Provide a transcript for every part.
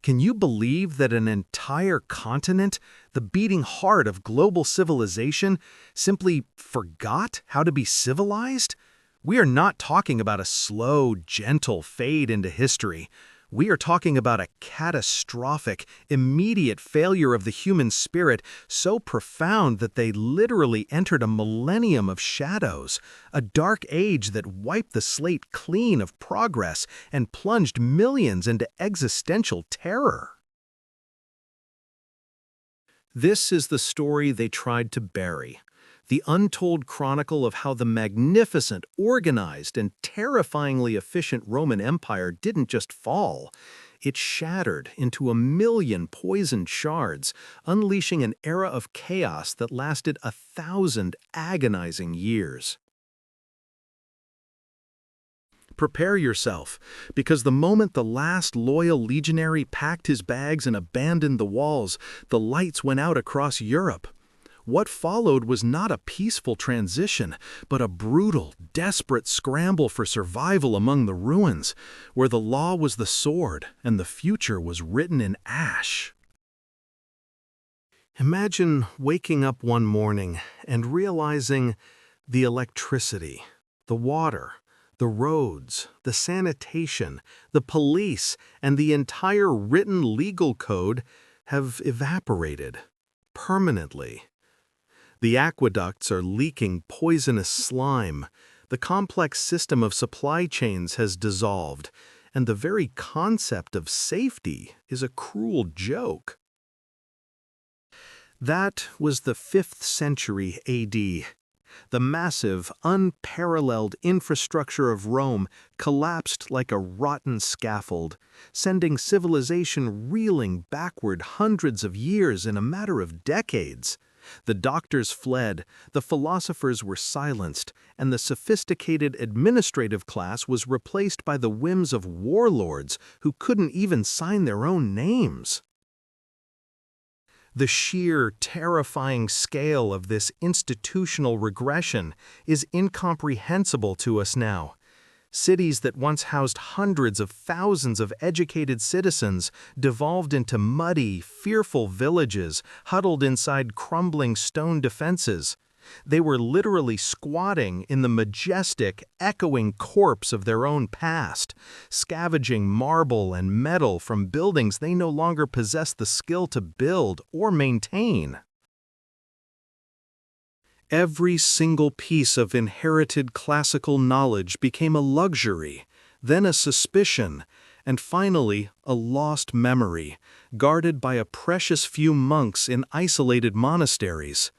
Can you believe that an entire continent, the beating heart of global civilization, simply forgot how to be civilized? We are not talking about a slow, gentle fade into history. We are talking about a catastrophic, immediate failure of the human spirit so profound that they literally entered a millennium of shadows, a dark age that wiped the slate clean of progress and plunged millions into existential terror. This is the story they tried to bury. The untold chronicle of how the magnificent, organized, and terrifyingly efficient Roman Empire didn't just fall. It shattered into a million poisoned shards, unleashing an era of chaos that lasted 1,000 agonizing years. Prepare yourself, because the moment the last loyal legionary packed his bags and abandoned the walls, the lights went out across Europe. What followed was not a peaceful transition, but a brutal, desperate scramble for survival among the ruins, where the law was the sword and the future was written in ash. Imagine waking up one morning and realizing the electricity, the water, the roads, the sanitation, the police, and the entire written legal code have evaporated permanently. The aqueducts are leaking poisonous slime, the complex system of supply chains has dissolved, and the very concept of safety is a cruel joke. That was the 5th century AD. The massive, unparalleled infrastructure of Rome collapsed like a rotten scaffold, sending civilization reeling backward hundreds of years in a matter of decades. The doctors fled, the philosophers were silenced, and the sophisticated administrative class was replaced by the whims of warlords who couldn't even sign their own names. The sheer, terrifying scale of this institutional regression is incomprehensible to us now. Cities that once housed hundreds of thousands of educated citizens devolved into muddy, fearful villages huddled inside crumbling stone defenses. They were literally squatting in the majestic, echoing corpse of their own past, scavenging marble and metal from buildings they no longer possess the skill to build or maintain. Every single piece of inherited classical knowledge became a luxury, then a suspicion, and finally a lost memory, guarded by a precious few monks in isolated monasteries.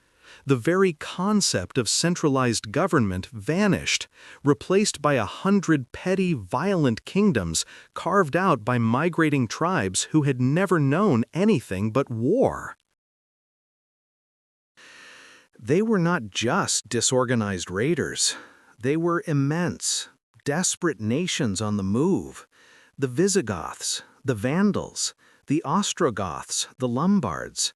The very concept of centralized government vanished, replaced by 100 petty, violent kingdoms carved out by migrating tribes who had never known anything but war. They were not just disorganized raiders. They were immense, desperate nations on the move. The Visigoths, the Vandals, the Ostrogoths, the Lombards.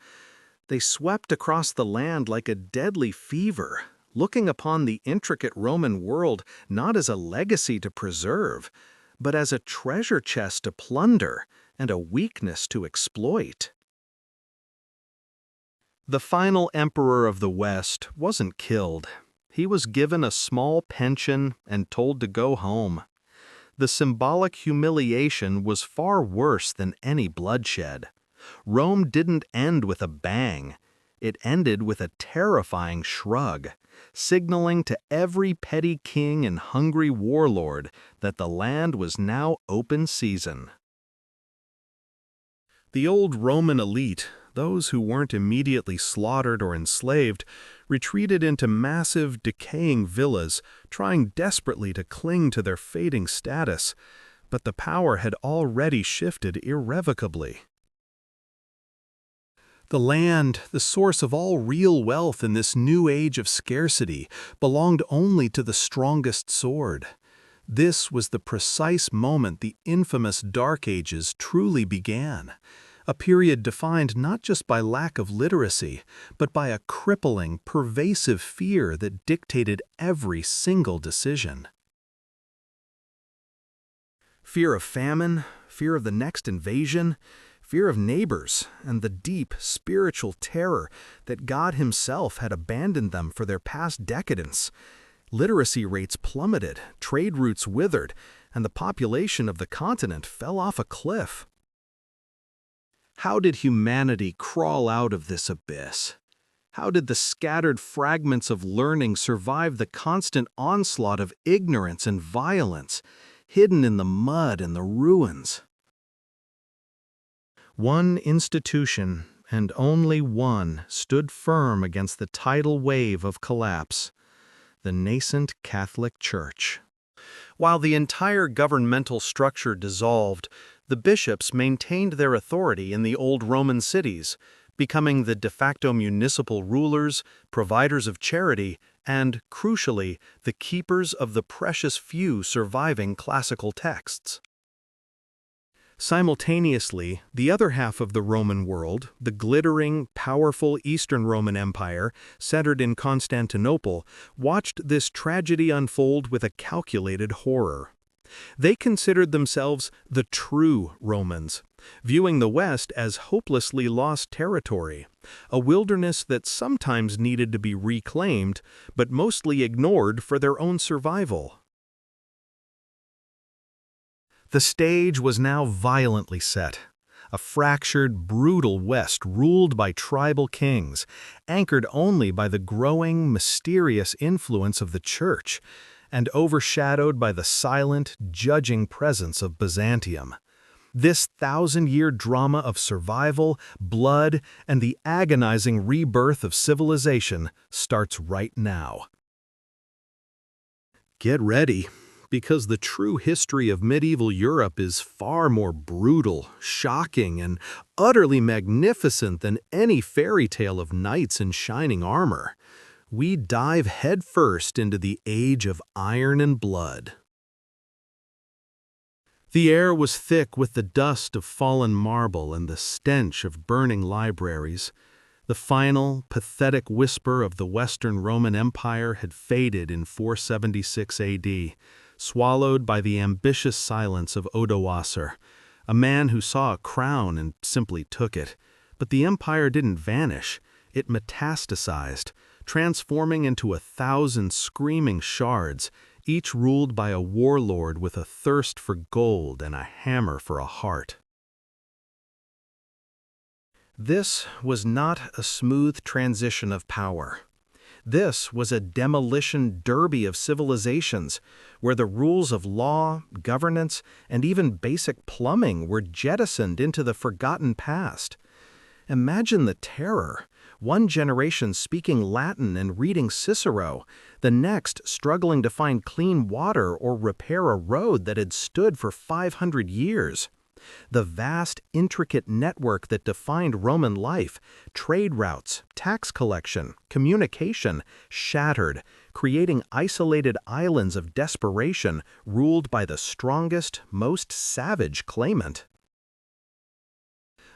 They swept across the land like a deadly fever, looking upon the intricate Roman world not as a legacy to preserve, but as a treasure chest to plunder and a weakness to exploit. The final emperor of the West wasn't killed. He was given a small pension and told to go home. The symbolic humiliation was far worse than any bloodshed. Rome didn't end with a bang. It ended with a terrifying shrug, signaling to every petty king and hungry warlord that the land was now open season. The old Roman elite, those who weren't immediately slaughtered or enslaved, retreated into massive, decaying villas, trying desperately to cling to their fading status, but the power had already shifted irrevocably. The land, the source of all real wealth in this new age of scarcity, belonged only to the strongest sword. This was the precise moment the infamous Dark Ages truly began, a period defined not just by lack of literacy, but by a crippling, pervasive fear that dictated every single decision. Fear of famine, fear of the next invasion, fear of neighbors, and the deep spiritual terror that God himself had abandoned them for their past decadence. Literacy rates plummeted, trade routes withered, and the population of the continent fell off a cliff. How did humanity crawl out of this abyss? How did the scattered fragments of learning survive the constant onslaught of ignorance and violence, hidden in the mud and the ruins? One institution, and only one, stood firm against the tidal wave of collapse: the nascent Catholic Church. While the entire governmental structure dissolved, the bishops maintained their authority in the old Roman cities, becoming the de facto municipal rulers, providers of charity, and, crucially, the keepers of the precious few surviving classical texts. Simultaneously, the other half of the Roman world, the glittering, powerful Eastern Roman Empire, centered in Constantinople, watched this tragedy unfold with a calculated horror. They considered themselves the true Romans, viewing the West as hopelessly lost territory, a wilderness that sometimes needed to be reclaimed, but mostly ignored for their own survival. The stage was now violently set. A fractured, brutal West ruled by tribal kings, anchored only by the growing, mysterious influence of the Church, and overshadowed by the silent, judging presence of Byzantium. This 1,000-year drama of survival, blood, and the agonizing rebirth of civilization starts right now. Get ready, because the true history of medieval Europe is far more brutal, shocking, and utterly magnificent than any fairy tale of knights in shining armor. We dive headfirst into the age of iron and blood. The air was thick with the dust of fallen marble and the stench of burning libraries. The final, pathetic whisper of the Western Roman Empire had faded in 476 AD, swallowed by the ambitious silence of Odoacer, a man who saw a crown and simply took it. But the empire didn't vanish, it metastasized, transforming into 1,000 screaming shards, each ruled by a warlord with a thirst for gold and a hammer for a heart. This was not a smooth transition of power. This was a demolition derby of civilizations, where the rules of law, governance, and even basic plumbing were jettisoned into the forgotten past. Imagine the terror. One generation speaking Latin and reading Cicero, the next struggling to find clean water or repair a road that had stood for 500 years. The vast, intricate network that defined Roman life, trade routes, tax collection, communication, shattered, creating isolated islands of desperation ruled by the strongest, most savage claimant.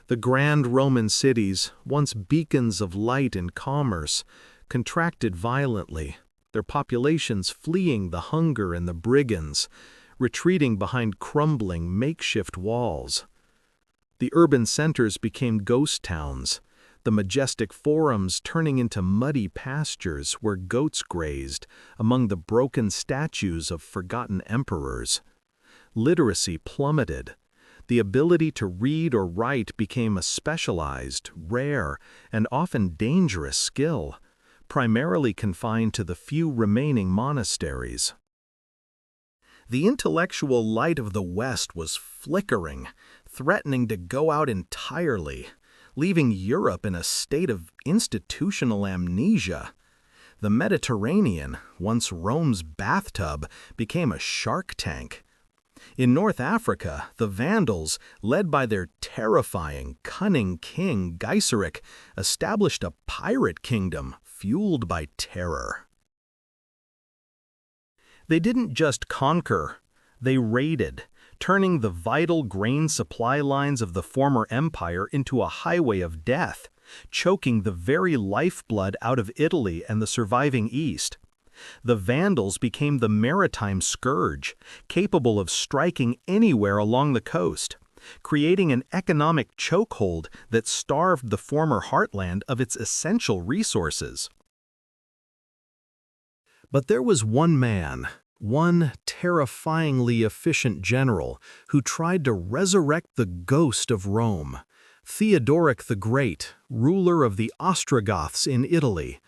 The grand Roman cities, once beacons of light and commerce, contracted violently, their populations fleeing the hunger and the brigands, retreating behind crumbling, makeshift walls. The urban centers became ghost towns, the majestic forums turning into muddy pastures where goats grazed among the broken statues of forgotten emperors. Literacy plummeted. The ability to read or write became a specialized, rare, and often dangerous skill, primarily confined to the few remaining monasteries. The intellectual light of the West was flickering, threatening to go out entirely, leaving Europe in a state of institutional amnesia. The Mediterranean, once Rome's bathtub, became a shark tank. In North Africa, the Vandals, led by their terrifying, cunning king Gaiseric, established a pirate kingdom fueled by terror. They didn't just conquer, they raided, turning the vital grain supply lines of the former empire into a highway of death, choking the very lifeblood out of Italy and the surviving East. The Vandals became the maritime scourge, capable of striking anywhere along the coast. creating an economic chokehold that starved the former heartland of its essential resources. But there was one man, one terrifyingly efficient general, who tried to resurrect the ghost of Rome. Theodoric the Great, ruler of the Ostrogoths in Italy.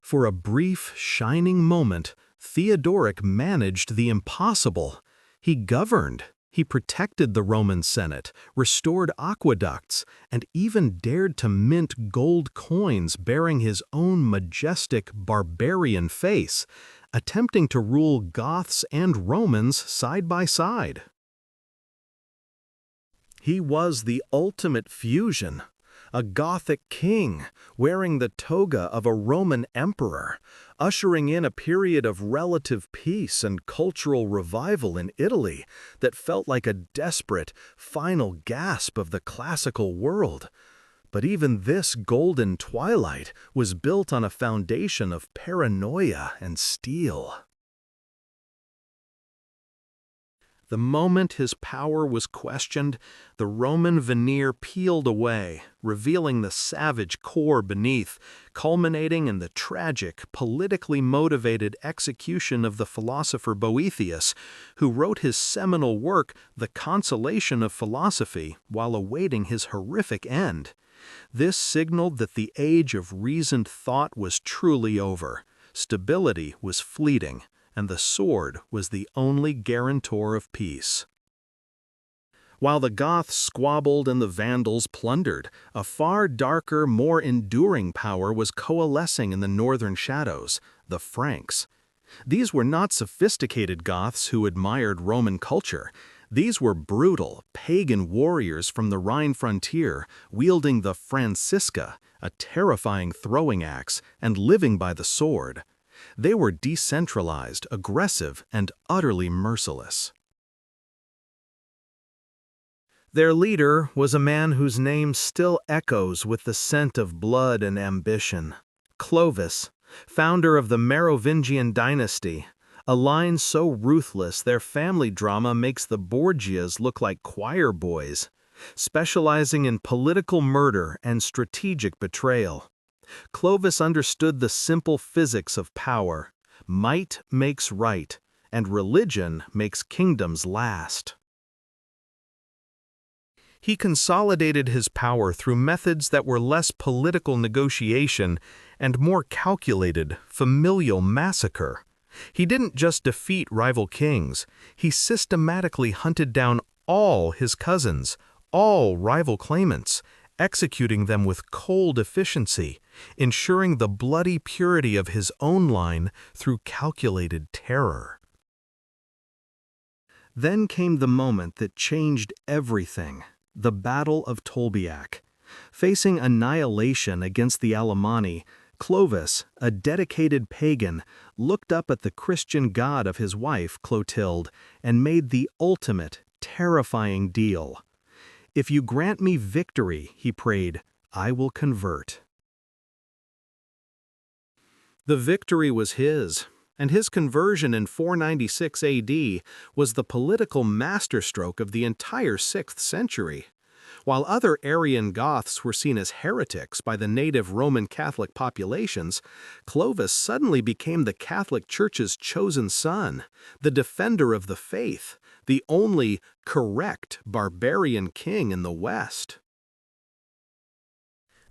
For a brief, shining moment, Theodoric managed the impossible. He governed. He protected the Roman Senate, restored aqueducts, and even dared to mint gold coins bearing his own majestic, barbarian face, attempting to rule Goths and Romans side by side. He was the ultimate fusion, a Gothic king wearing the toga of a Roman emperor, ushering in a period of relative peace and cultural revival in Italy that felt like a desperate, final gasp of the classical world. But even this golden twilight was built on a foundation of paranoia and steel. The moment his power was questioned, the Roman veneer peeled away, revealing the savage core beneath, culminating in the tragic, politically motivated execution of the philosopher Boethius, who wrote his seminal work, The Consolation of Philosophy, while awaiting his horrific end. This signaled that the age of reasoned thought was truly over. Stability was fleeting, and the sword was the only guarantor of peace. While the Goths squabbled and the Vandals plundered, a far darker, more enduring power was coalescing in the northern shadows, the Franks. These were not sophisticated Goths who admired Roman culture. These were brutal, pagan warriors from the Rhine frontier, wielding the Francisca, a terrifying throwing axe, and living by the sword. They were decentralized, aggressive, and utterly merciless. Their leader was a man whose name still echoes with the scent of blood and ambition. Clovis, founder of the Merovingian dynasty, a line so ruthless their family drama makes the Borgias look like choir boys, specializing in political murder and strategic betrayal. Clovis understood the simple physics of power. Might makes right, and religion makes kingdoms last. He consolidated his power through methods that were less political negotiation and more calculated, familial massacre. He didn't just defeat rival kings, he systematically hunted down all his cousins, all rival claimants, executing them with cold efficiency, ensuring the bloody purity of his own line through calculated terror. Then came the moment that changed everything, the Battle of Tolbiac. Facing annihilation against the Alemanni, Clovis, a dedicated pagan, looked up at the Christian god of his wife, Clotilde, and made the ultimate, terrifying deal. "If you grant me victory," he prayed, "I will convert." The victory was his, and his conversion in 496 AD was the political masterstroke of the entire 6th century. While other Arian Goths were seen as heretics by the native Roman Catholic populations, Clovis suddenly became the Catholic Church's chosen son, the defender of the faith, the only correct barbarian king in the West.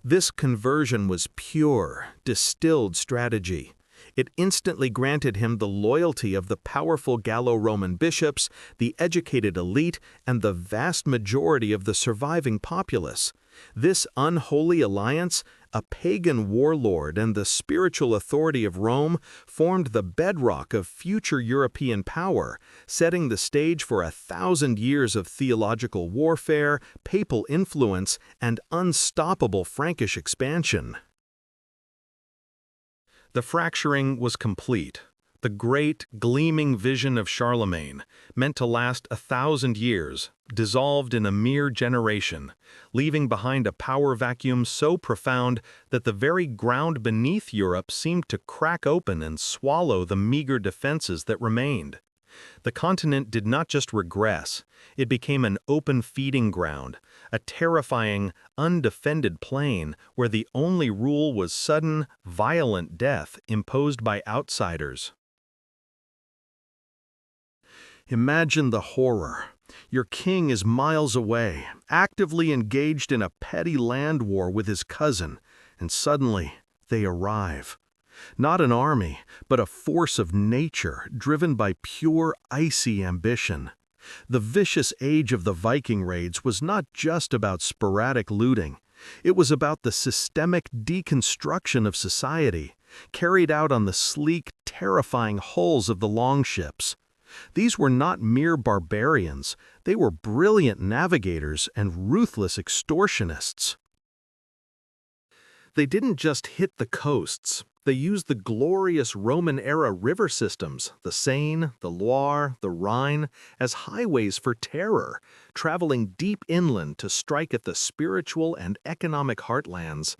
This conversion was pure, distilled strategy. It instantly granted him the loyalty of the powerful Gallo-Roman bishops, the educated elite, and the vast majority of the surviving populace. This unholy alliance, a pagan warlord and the spiritual authority of Rome, formed the bedrock of future European power, setting the stage for 1,000 years of theological warfare, papal influence, and unstoppable Frankish expansion. The fracturing was complete. The great, gleaming vision of Charlemagne, meant to last 1,000 years, dissolved in a mere generation, leaving behind a power vacuum so profound that the very ground beneath Europe seemed to crack open and swallow the meager defenses that remained. The continent did not just regress, it became an open feeding ground, a terrifying, undefended plain where the only rule was sudden, violent death imposed by outsiders. Imagine the horror. Your king is miles away, actively engaged in a petty land war with his cousin, and suddenly they arrive. Not an army, but a force of nature driven by pure, icy ambition. The vicious age of the Viking raids was not just about sporadic looting. It was about the systemic deconstruction of society, carried out on the sleek, terrifying hulls of the longships. These were not mere barbarians, they were brilliant navigators and ruthless extortionists. They didn't just hit the coasts. They used the glorious Roman-era river systems, the Seine, the Loire, the Rhine, as highways for terror, traveling deep inland to strike at the spiritual and economic heartlands.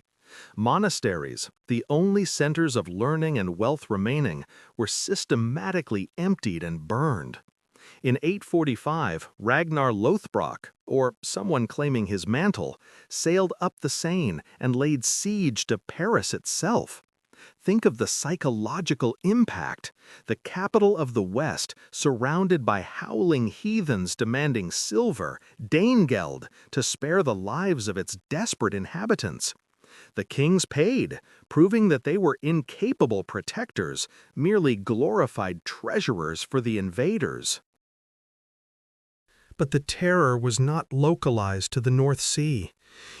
Monasteries, the only centers of learning and wealth remaining, were systematically emptied and burned. In 845, Ragnar Lothbrok, or someone claiming his mantle, sailed up the Seine and laid siege to Paris itself. Think of the psychological impact. The capital of the West, surrounded by howling heathens demanding silver, Danegeld, to spare the lives of its desperate inhabitants. The kings paid, proving that they were incapable protectors, merely glorified treasurers for the invaders. But the terror was not localized to the North Sea.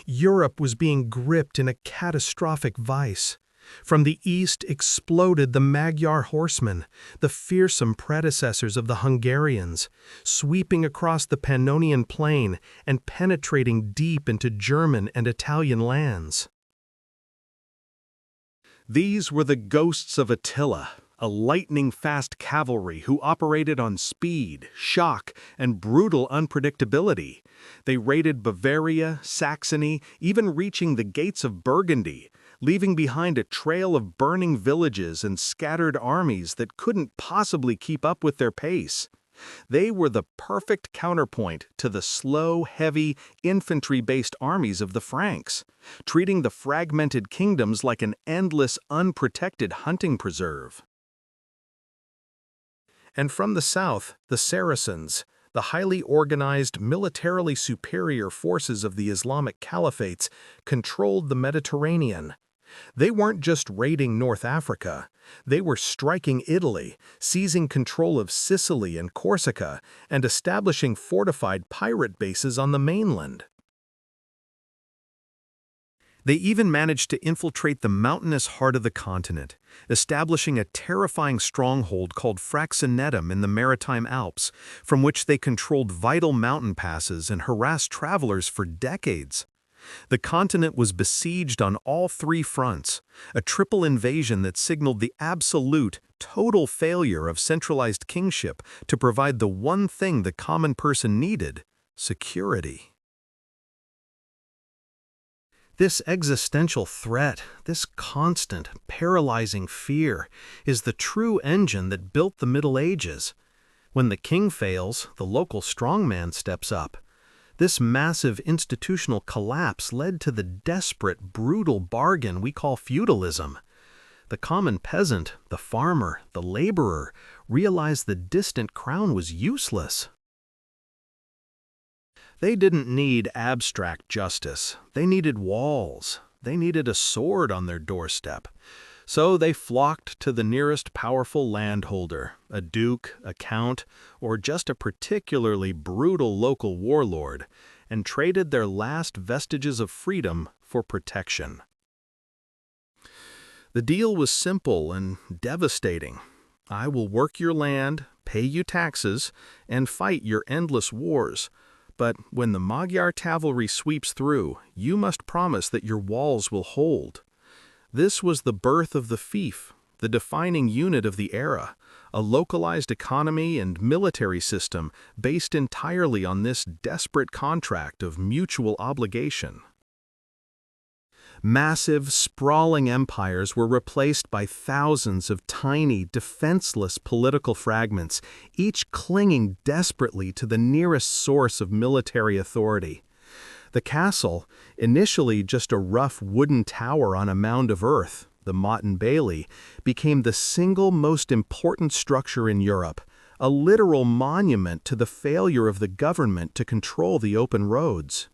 Europe was being gripped in a catastrophic vice. From the east exploded the Magyar horsemen, the fearsome predecessors of the Hungarians, sweeping across the Pannonian plain and penetrating deep into German and Italian lands. These were the ghosts of Attila, a lightning-fast cavalry who operated on speed, shock, and brutal unpredictability. They raided Bavaria, Saxony, even reaching the gates of Burgundy, leaving behind a trail of burning villages and scattered armies that couldn't possibly keep up with their pace. They were the perfect counterpoint to the slow, heavy, infantry-based armies of the Franks, treating the fragmented kingdoms like an endless, unprotected hunting preserve. And from the south, the Saracens, the highly organized, militarily superior forces of the Islamic caliphates, controlled the Mediterranean. They weren't just raiding North Africa, they were striking Italy, seizing control of Sicily and Corsica, and establishing fortified pirate bases on the mainland. They even managed to infiltrate the mountainous heart of the continent, establishing a terrifying stronghold called Fraxinetum in the Maritime Alps, from which they controlled vital mountain passes and harassed travelers for decades. The continent was besieged on all three fronts, a triple invasion that signaled the absolute, total failure of centralized kingship to provide the one thing the common person needed: security. This existential threat, this constant, paralyzing fear, is the true engine that built the Middle Ages. When the king fails, the local strongman steps up. This massive institutional collapse led to the desperate, brutal bargain we call feudalism. The common peasant, the farmer, the laborer realized the distant crown was useless. They didn't need abstract justice. They needed walls. They needed a sword on their doorstep. So they flocked to the nearest powerful landholder, a duke, a count, or just a particularly brutal local warlord, and traded their last vestiges of freedom for protection. The deal was simple and devastating. I will work your land, pay you taxes, and fight your endless wars. But when the Magyar cavalry sweeps through, you must promise that your walls will hold. This was the birth of the fief, the defining unit of the era, a localized economy and military system based entirely on this desperate contract of mutual obligation. Massive, sprawling empires were replaced by thousands of tiny, defenseless political fragments, each clinging desperately to the nearest source of military authority. The castle, initially just a rough wooden tower on a mound of earth, the Motte and Bailey, became the single most important structure in Europe, a literal monument to the failure of the government to control the open roads.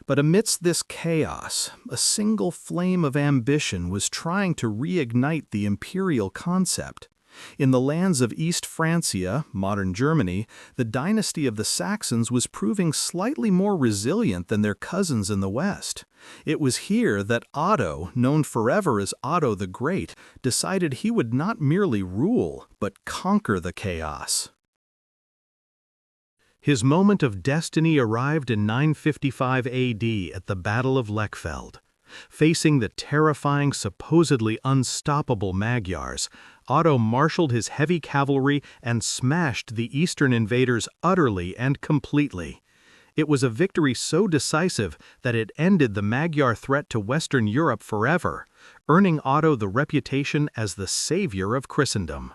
But amidst this chaos, a single flame of ambition was trying to reignite the imperial concept. In the lands of East Francia, modern Germany, the dynasty of the Saxons was proving slightly more resilient than their cousins in the West. It was here that Otto, known forever as Otto the Great, decided he would not merely rule, but conquer the chaos. His moment of destiny arrived in 955 AD at the Battle of Lechfeld. Facing the terrifying, supposedly unstoppable Magyars, Otto marshaled his heavy cavalry and smashed the eastern invaders utterly and completely. It was a victory so decisive that it ended the Magyar threat to Western Europe forever, earning Otto the reputation as the savior of Christendom.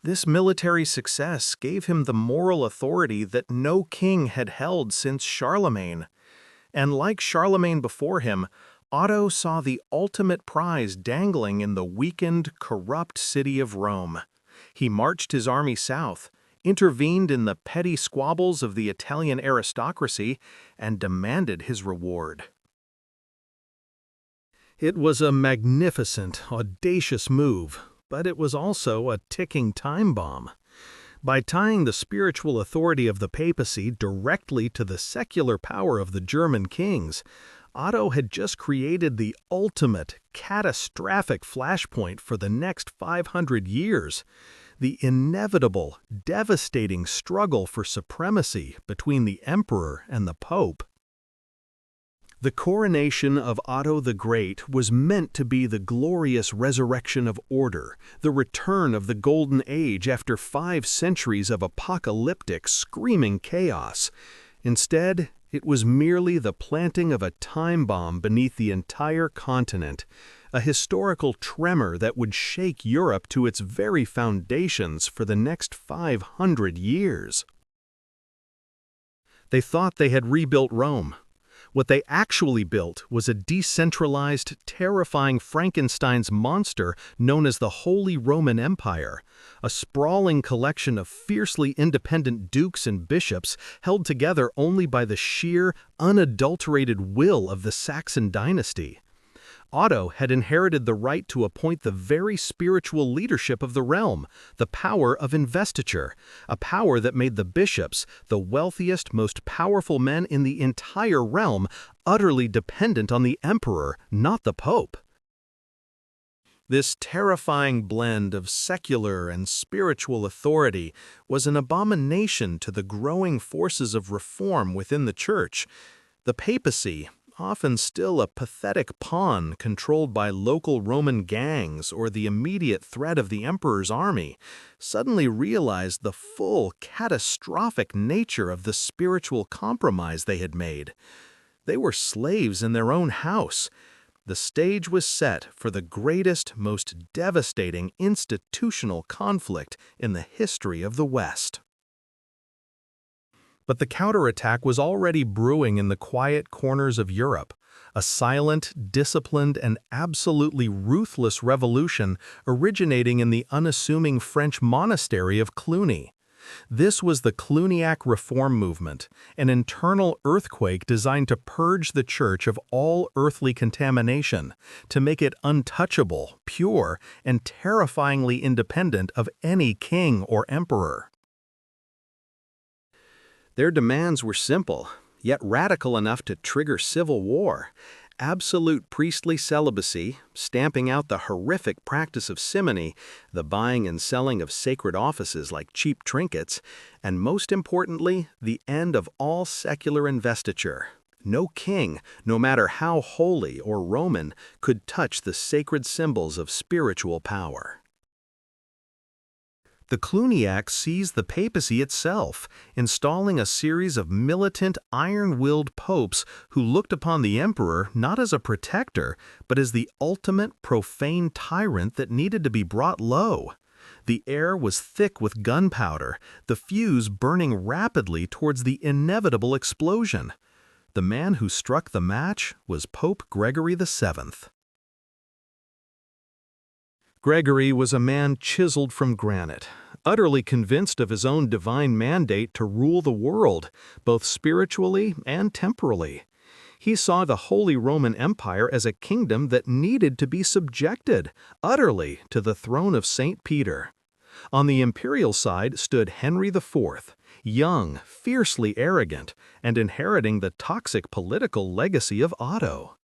This military success gave him the moral authority that no king had held since Charlemagne. And like Charlemagne before him, Otto saw the ultimate prize dangling in the weakened, corrupt city of Rome. He marched his army south, intervened in the petty squabbles of the Italian aristocracy, and demanded his reward. It was a magnificent, audacious move, but it was also a ticking time bomb. By tying the spiritual authority of the papacy directly to the secular power of the German kings, Otto had just created the ultimate, catastrophic flashpoint for the next 500 years, the inevitable, devastating struggle for supremacy between the emperor and the pope. The coronation of Otto the Great was meant to be the glorious resurrection of order, the return of the Golden Age after 5 centuries of apocalyptic, screaming chaos. Instead, it was merely the planting of a time bomb beneath the entire continent, a historical tremor that would shake Europe to its very foundations for the next 500 years. They thought they had rebuilt Rome. What they actually built was a decentralized, terrifying Frankenstein's monster known as the Holy Roman Empire, a sprawling collection of fiercely independent dukes and bishops held together only by the sheer, unadulterated will of the Saxon dynasty. Otto had inherited the right to appoint the very spiritual leadership of the realm, the power of investiture, a power that made the bishops, the wealthiest, most powerful men in the entire realm, utterly dependent on the emperor, not the pope. This terrifying blend of secular and spiritual authority was an abomination to the growing forces of reform within the church. The papacy, often still a pathetic pawn controlled by local Roman gangs or the immediate threat of the emperor's army, suddenly realized the full, catastrophic nature of the spiritual compromise they had made. They were slaves in their own house. The stage was set for the greatest, most devastating institutional conflict in the history of the West. But the counterattack was already brewing in the quiet corners of Europe, a silent, disciplined, and absolutely ruthless revolution originating in the unassuming French monastery of Cluny. This was the Cluniac reform movement, an internal earthquake designed to purge the church of all earthly contamination, to make it untouchable, pure, and terrifyingly independent of any king or emperor. Their demands were simple, yet radical enough to trigger civil war: absolute priestly celibacy, stamping out the horrific practice of simony, the buying and selling of sacred offices like cheap trinkets, and most importantly, the end of all secular investiture. No king, no matter how holy or Roman, could touch the sacred symbols of spiritual power. The Cluniacs seized the papacy itself, installing a series of militant, iron-willed popes who looked upon the emperor not as a protector, but as the ultimate profane tyrant that needed to be brought low. The air was thick with gunpowder, the fuse burning rapidly towards the inevitable explosion. The man who struck the match was Pope Gregory VII. Gregory was a man chiseled from granite, utterly convinced of his own divine mandate to rule the world, both spiritually and temporally. He saw the Holy Roman Empire as a kingdom that needed to be subjected, utterly, to the throne of St. Peter. On the imperial side stood Henry IV, young, fiercely arrogant, and inheriting the toxic political legacy of Otto.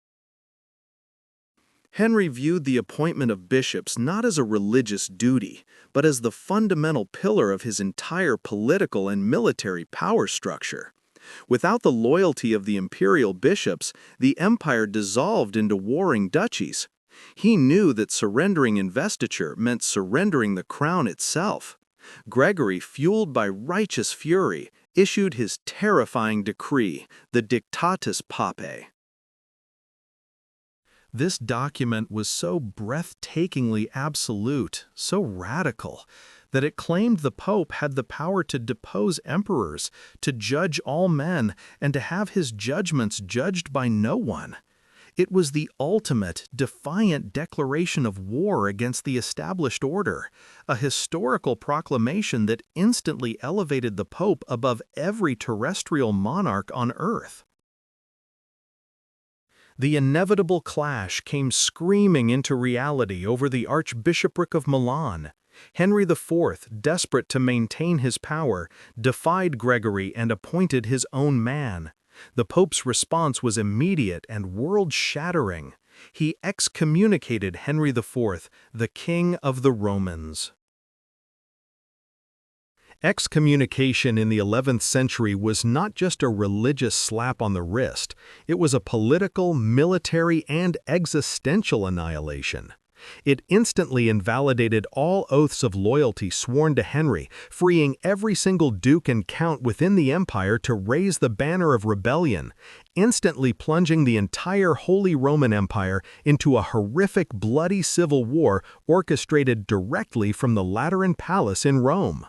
Henry viewed the appointment of bishops not as a religious duty, but as the fundamental pillar of his entire political and military power structure. Without the loyalty of the imperial bishops, the empire dissolved into warring duchies. He knew that surrendering investiture meant surrendering the crown itself. Gregory, fueled by righteous fury, issued his terrifying decree, the Dictatus Papae. This document was so breathtakingly absolute, so radical, that it claimed the Pope had the power to depose emperors, to judge all men, and to have his judgments judged by no one. It was the ultimate, defiant declaration of war against the established order, a historical proclamation that instantly elevated the Pope above every terrestrial monarch on earth. The inevitable clash came screaming into reality over the Archbishopric of Milan. Henry IV, desperate to maintain his power, defied Gregory and appointed his own man. The Pope's response was immediate and world-shattering. He excommunicated Henry IV, the King of the Romans. Excommunication in the 11th century was not just a religious slap on the wrist, it was a political, military, and existential annihilation. It instantly invalidated all oaths of loyalty sworn to Henry, freeing every single duke and count within the empire to raise the banner of rebellion, instantly plunging the entire Holy Roman Empire into a horrific, bloody civil war orchestrated directly from the Lateran Palace in Rome.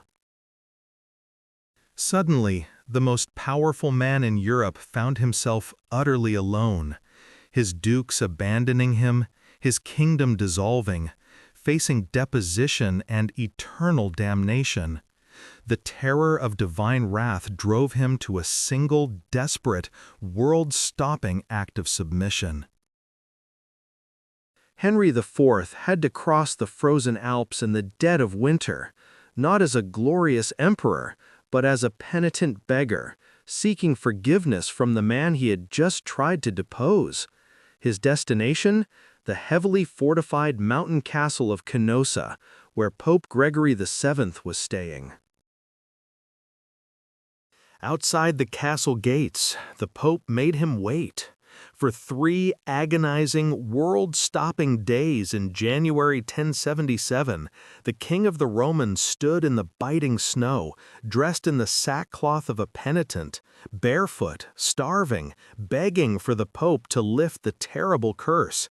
Suddenly, the most powerful man in Europe found himself utterly alone, his dukes abandoning him, his kingdom dissolving, facing deposition and eternal damnation. The terror of divine wrath drove him to a single, desperate, world-stopping act of submission. Henry IV had to cross the frozen Alps in the dead of winter, not as a glorious emperor, but as a penitent beggar, seeking forgiveness from the man he had just tried to depose. His destination? The heavily fortified mountain castle of Canossa, where Pope Gregory VII was staying. Outside the castle gates, the Pope made him wait. For 3 agonizing, world-stopping days in January 1077, the King of the Romans stood in the biting snow, dressed in the sackcloth of a penitent, barefoot, starving, begging for the Pope to lift the terrible curse.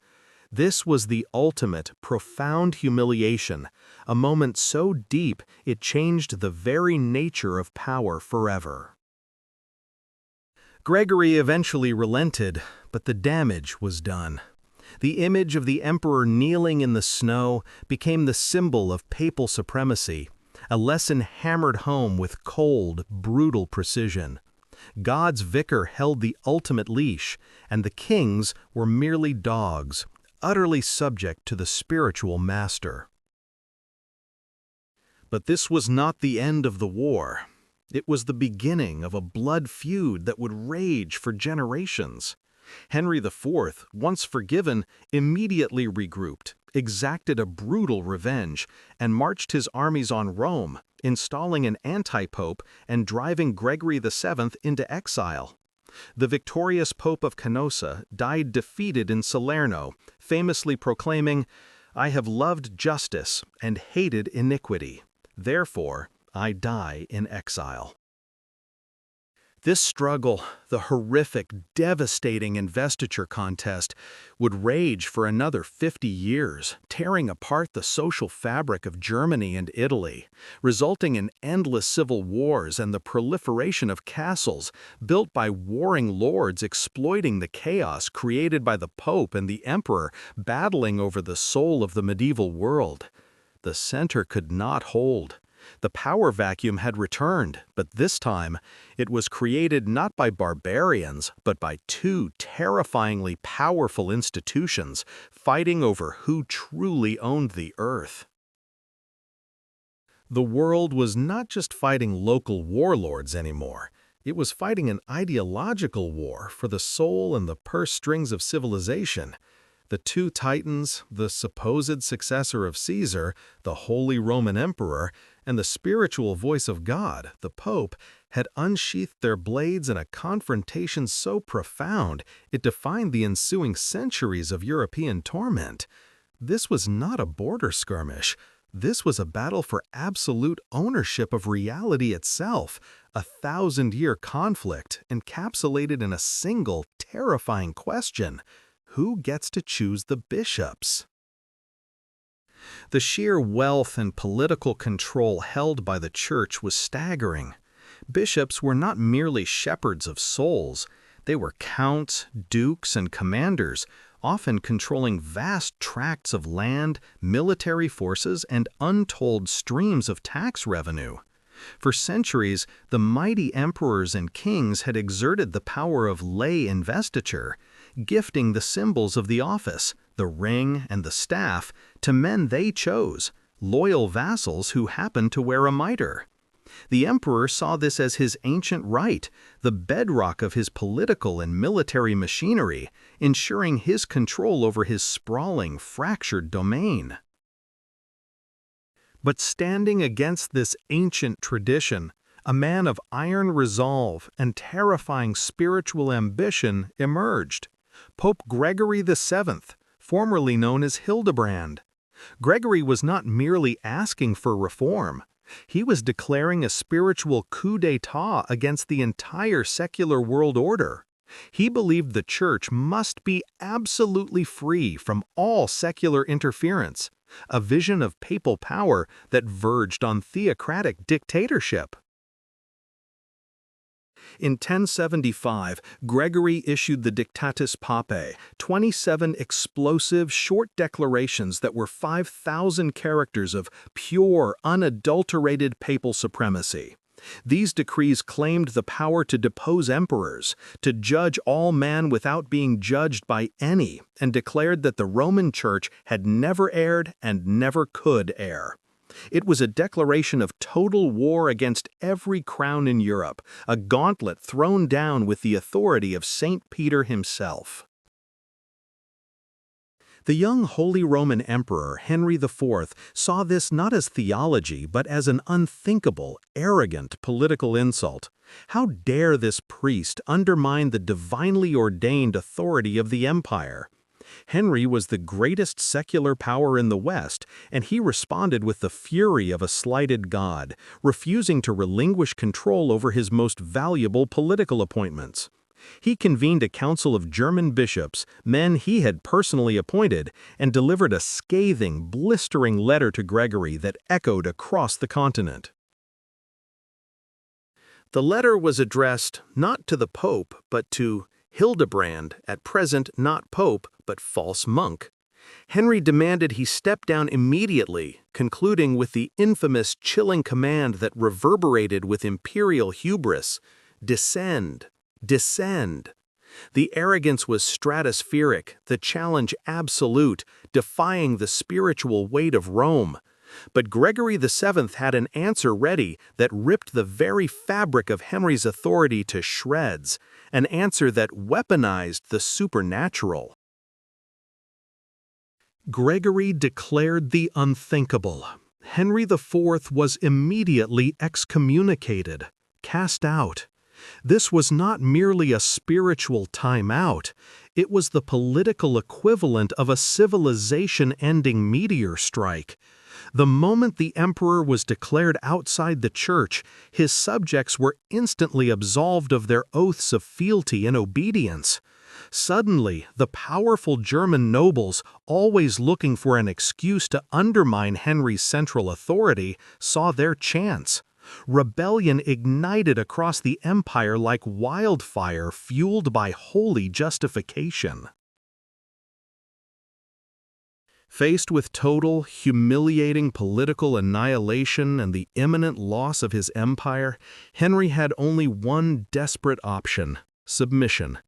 This was the ultimate, profound humiliation, a moment so deep it changed the very nature of power forever. Gregory eventually relented, but the damage was done. The image of the emperor kneeling in the snow became the symbol of papal supremacy, a lesson hammered home with cold, brutal precision. God's vicar held the ultimate leash, and the kings were merely dogs, utterly subject to the spiritual master. But this was not the end of the war. It was the beginning of a blood feud that would rage for generations. Henry IV, once forgiven, immediately regrouped, exacted a brutal revenge, and marched his armies on Rome, installing an anti-pope and driving Gregory VII into exile. The victorious Pope of Canossa died defeated in Salerno, famously proclaiming, "I have loved justice and hated iniquity." Therefore, I die in exile. This struggle, the horrific, devastating investiture contest, would rage for another 50 years, tearing apart the social fabric of Germany and Italy, resulting in endless civil wars and the proliferation of castles built by warring lords exploiting the chaos created by the Pope and the Emperor battling over the soul of the medieval world. The center could not hold. The power vacuum had returned, but this time, it was created not by barbarians, but by two terrifyingly powerful institutions fighting over who truly owned the earth. The world was not just fighting local warlords anymore. It was fighting an ideological war for the soul and the purse strings of civilization. The two titans, the supposed successor of Caesar, the Holy Roman Emperor, and the spiritual voice of God, the Pope, had unsheathed their blades in a confrontation so profound it defined the ensuing centuries of European torment. This was not a border skirmish. This was a battle for absolute ownership of reality itself, a 1,000-year conflict encapsulated in a single, terrifying question: who gets to choose the bishops? The sheer wealth and political control held by the church was staggering. Bishops were not merely shepherds of souls. They were counts, dukes, and commanders, often controlling vast tracts of land, military forces, and untold streams of tax revenue. For centuries, the mighty emperors and kings had exerted the power of lay investiture, gifting the symbols of the office, the ring and the staff, to men they chose, loyal vassals who happened to wear a mitre. The emperor saw this as his ancient right, the bedrock of his political and military machinery, ensuring his control over his sprawling, fractured domain. But standing against this ancient tradition, a man of iron resolve and terrifying spiritual ambition emerged: Pope Gregory VII, formerly known as Hildebrand. Gregory was not merely asking for reform. He was declaring a spiritual coup d'état against the entire secular world order. He believed the church must be absolutely free from all secular interference, a vision of papal power that verged on theocratic dictatorship. In 1075, Gregory issued the Dictatus Papae, 27 explosive, short declarations that were 5,000 characters of pure, unadulterated papal supremacy. These decrees claimed the power to depose emperors, to judge all man without being judged by any, and declared that the Roman Church had never erred and never could err. It was a declaration of total war against every crown in Europe, a gauntlet thrown down with the authority of Saint Peter himself. The young Holy Roman Emperor Henry IV saw this not as theology but as an unthinkable, arrogant political insult. How dare this priest undermine the divinely ordained authority of the empire? Henry was the greatest secular power in the West, and he responded with the fury of a slighted god, refusing to relinquish control over his most valuable political appointments. He convened a council of German bishops, men he had personally appointed, and delivered a scathing, blistering letter to Gregory that echoed across the continent. The letter was addressed not to the Pope, but to Hildebrand, at present not Pope, but false monk. Henry demanded he step down immediately, concluding with the infamous chilling command that reverberated with imperial hubris: "Descend, descend." The arrogance was stratospheric, the challenge absolute, defying the spiritual weight of Rome. But Gregory VII had an answer ready that ripped the very fabric of Henry's authority to shreds, an answer that weaponized the supernatural. Gregory declared the unthinkable. Henry IV was immediately excommunicated, cast out. This was not merely a spiritual timeout, it was the political equivalent of a civilization-ending meteor strike. The moment the emperor was declared outside the church, his subjects were instantly absolved of their oaths of fealty and obedience. Suddenly, the powerful German nobles, always looking for an excuse to undermine Henry's central authority, saw their chance. Rebellion ignited across the empire like wildfire fueled by holy justification. Faced with total, humiliating political annihilation and the imminent loss of his empire, Henry had only one desperate option: submission.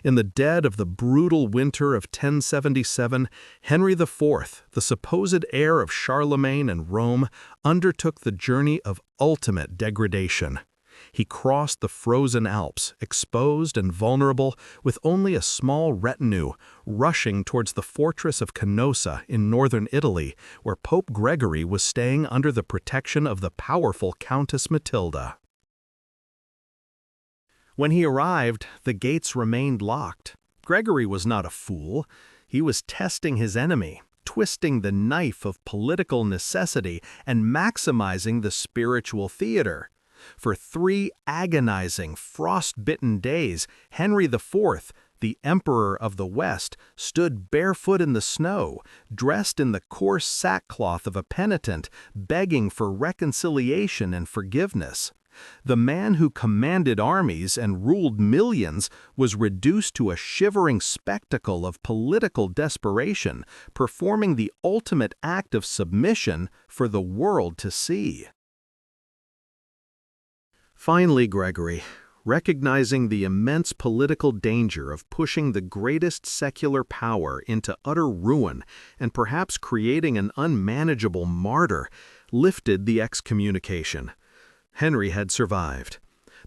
In the dead of the brutal winter of 1077, Henry IV, the supposed heir of Charlemagne and Rome, undertook the journey of ultimate degradation. He crossed the frozen Alps, exposed and vulnerable, with only a small retinue, rushing towards the fortress of Canossa in northern Italy, where Pope Gregory was staying under the protection of the powerful Countess Matilda. When he arrived, the gates remained locked. Gregory was not a fool. He was testing his enemy, twisting the knife of political necessity and maximizing the spiritual theater. For 3 agonizing, frost-bitten days, Henry IV, the Emperor of the West, stood barefoot in the snow, dressed in the coarse sackcloth of a penitent, begging for reconciliation and forgiveness. The man who commanded armies and ruled millions was reduced to a shivering spectacle of political desperation, performing the ultimate act of submission for the world to see. Finally, Gregory, recognizing the immense political danger of pushing the greatest secular power into utter ruin and perhaps creating an unmanageable martyr, lifted the excommunication. Henry had survived.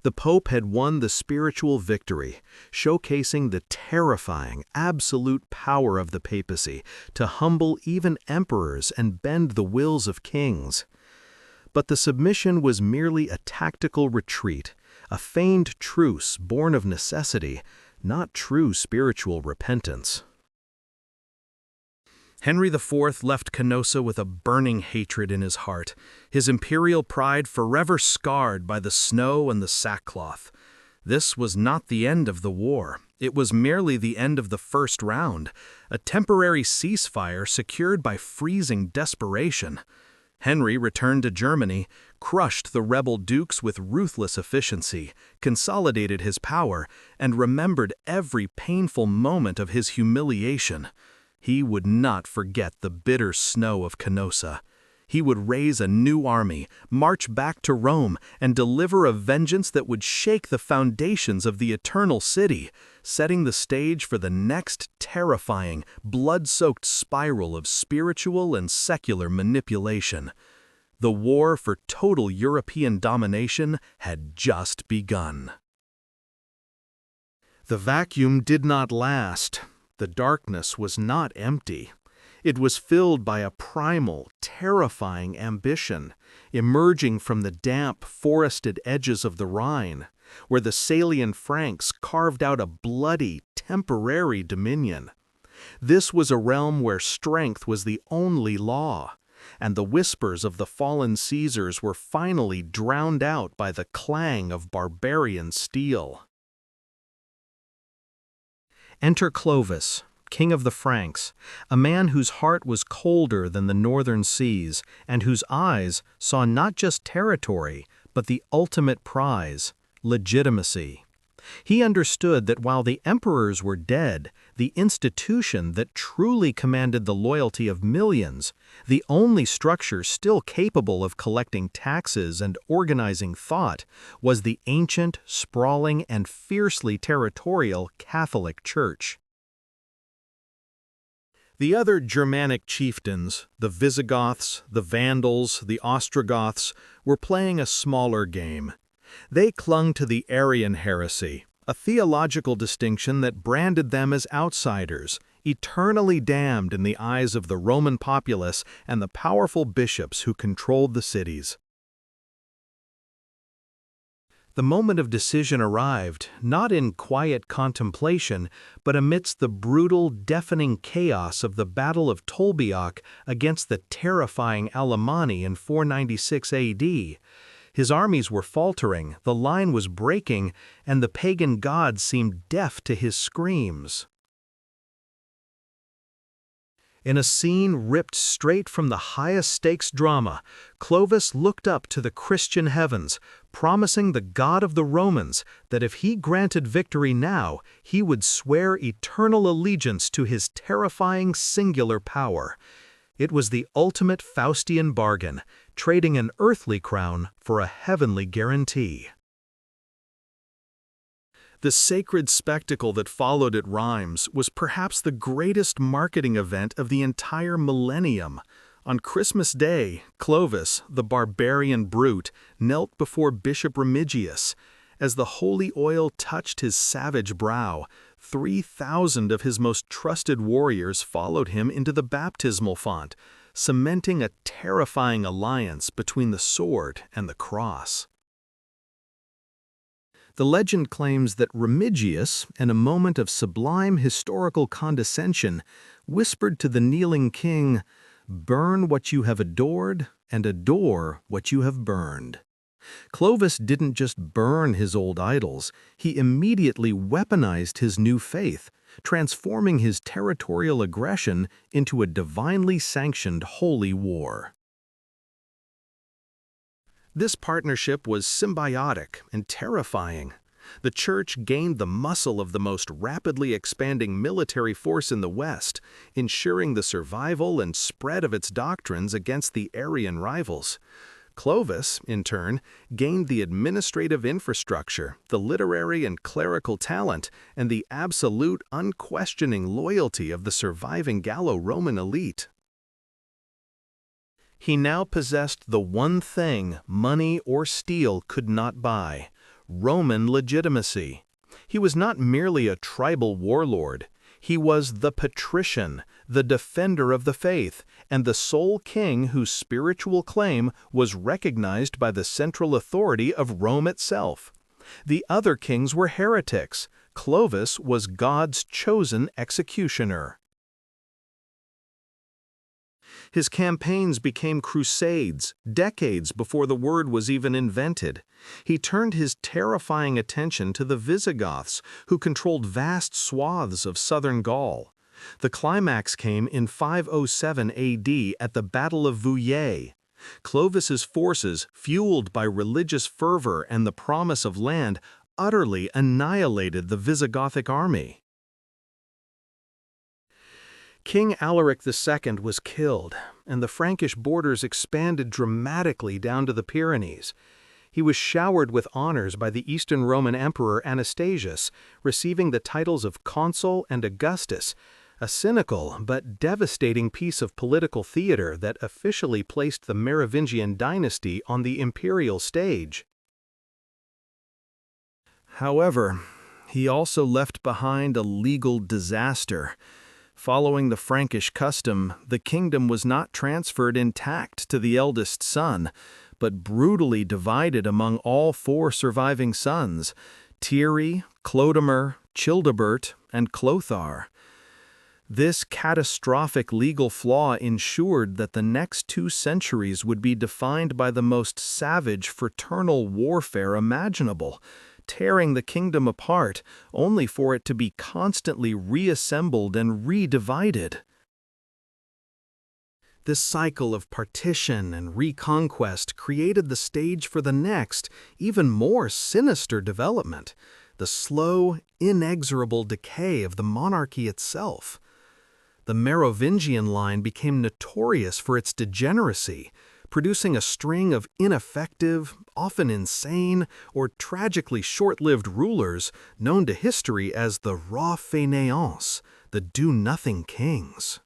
The Pope had won the spiritual victory, showcasing the terrifying, absolute power of the papacy to humble even emperors and bend the wills of kings. But the submission was merely a tactical retreat, a feigned truce born of necessity, not true spiritual repentance. Henry IV left Canossa with a burning hatred in his heart, his imperial pride forever scarred by the snow and the sackcloth. This was not the end of the war. It was merely the end of the first round, a temporary ceasefire secured by freezing desperation. Henry returned to Germany, crushed the rebel dukes with ruthless efficiency, consolidated his power, and remembered every painful moment of his humiliation. He would not forget the bitter snow of Canossa. He would raise a new army, march back to Rome, and deliver a vengeance that would shake the foundations of the eternal city, setting the stage for the next terrifying, blood-soaked spiral of spiritual and secular manipulation. The war for total European domination had just begun. The vacuum did not last. The darkness was not empty. It was filled by a primal, terrifying ambition, emerging from the damp, forested edges of the Rhine, where the Salian Franks carved out a bloody, temporary dominion. This was a realm where strength was the only law, and the whispers of the fallen Caesars were finally drowned out by the clang of barbarian steel. Enter Clovis, king of the Franks, a man whose heart was colder than the northern seas, and whose eyes saw not just territory, but the ultimate prize, legitimacy. He understood that while the emperors were dead, the institution that truly commanded the loyalty of millions, the only structure still capable of collecting taxes and organizing thought, was the ancient, sprawling, and fiercely territorial Catholic Church. The other Germanic chieftains, the Visigoths, the Vandals, the Ostrogoths, were playing a smaller game. They clung to the Arian heresy, a theological distinction that branded them as outsiders, eternally damned in the eyes of the Roman populace and the powerful bishops who controlled the cities. The moment of decision arrived, not in quiet contemplation, but amidst the brutal, deafening chaos of the Battle of Tolbiac against the terrifying Alemanni in 496 AD. His armies were faltering, the line was breaking, and the pagan gods seemed deaf to his screams. In a scene ripped straight from the highest-stakes drama, Clovis looked up to the Christian heavens, promising the God of the Romans that if he granted victory now, he would swear eternal allegiance to his terrifying singular power. It was the ultimate Faustian bargain, trading an earthly crown for a heavenly guarantee. The sacred spectacle that followed at Rheims was perhaps the greatest marketing event of the entire millennium. On Christmas Day, Clovis, the barbarian brute, knelt before Bishop Remigius. As the holy oil touched his savage brow, 3,000 of his most trusted warriors followed him into the baptismal font, cementing a terrifying alliance between the sword and the cross. The legend claims that Remigius, in a moment of sublime historical condescension, whispered to the kneeling king, "Burn what you have adored, and adore what you have burned." Clovis didn't just burn his old idols, he immediately weaponized his new faith, transforming his territorial aggression into a divinely sanctioned holy war. This partnership was symbiotic and terrifying. The Church gained the muscle of the most rapidly expanding military force in the West, ensuring the survival and spread of its doctrines against the Arian rivals. Clovis, in turn, gained the administrative infrastructure, the literary and clerical talent, and the absolute, unquestioning loyalty of the surviving Gallo-Roman elite. He now possessed the one thing money or steel could not buy: Roman legitimacy. He was not merely a tribal warlord. He was the patrician, the defender of the faith, and the sole king whose spiritual claim was recognized by the central authority of Rome itself. The other kings were heretics. Clovis was God's chosen executioner. His campaigns became crusades, decades before the word was even invented. He turned his terrifying attention to the Visigoths, who controlled vast swaths of southern Gaul. The climax came in 507 AD at the Battle of Vouillé. Clovis's forces, fueled by religious fervor and the promise of land, utterly annihilated the Visigothic army. King Alaric II was killed, and the Frankish borders expanded dramatically down to the Pyrenees. He was showered with honors by the Eastern Roman Emperor Anastasius, receiving the titles of Consul and Augustus, a cynical but devastating piece of political theater that officially placed the Merovingian dynasty on the imperial stage. However, he also left behind a legal disaster. Following the Frankish custom, the kingdom was not transferred intact to the eldest son, but brutally divided among all four surviving sons: Thierry, Clodomir, Childebert, and Clothar. This catastrophic legal flaw ensured that the next 2 centuries would be defined by the most savage fraternal warfare imaginable, tearing the kingdom apart, only for it to be constantly reassembled and redivided. This cycle of partition and reconquest created the stage for the next, even more sinister development: the slow, inexorable decay of the monarchy itself. The Merovingian line became notorious for its degeneracy, producing a string of ineffective, often insane, or tragically short-lived rulers known to history as the rois fainéants, the do-nothing kings.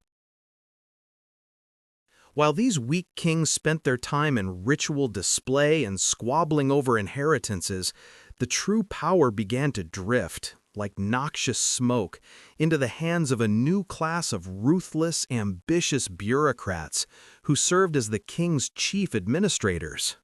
While these weak kings spent their time in ritual display and squabbling over inheritances, the true power began to drift, like noxious smoke, into the hands of a new class of ruthless, ambitious bureaucrats who served as the king's chief administrators.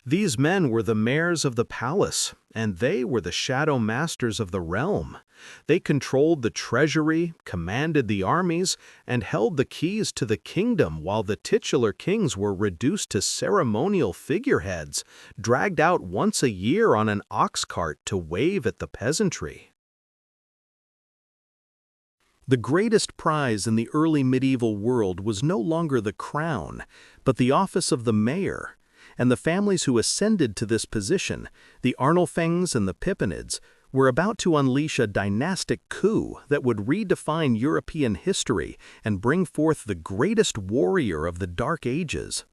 These men were the mayors of the palace, and they were the shadow masters of the realm. They controlled the treasury, commanded the armies, and held the keys to the kingdom, while the titular kings were reduced to ceremonial figureheads, dragged out once a year on an ox cart to wave at the peasantry. The greatest prize in the early medieval world was no longer the crown, but the office of the mayor. And the families who ascended to this position, the Arnulfings and the Pippinids, were about to unleash a dynastic coup that would redefine European history and bring forth the greatest warrior of the Dark Ages.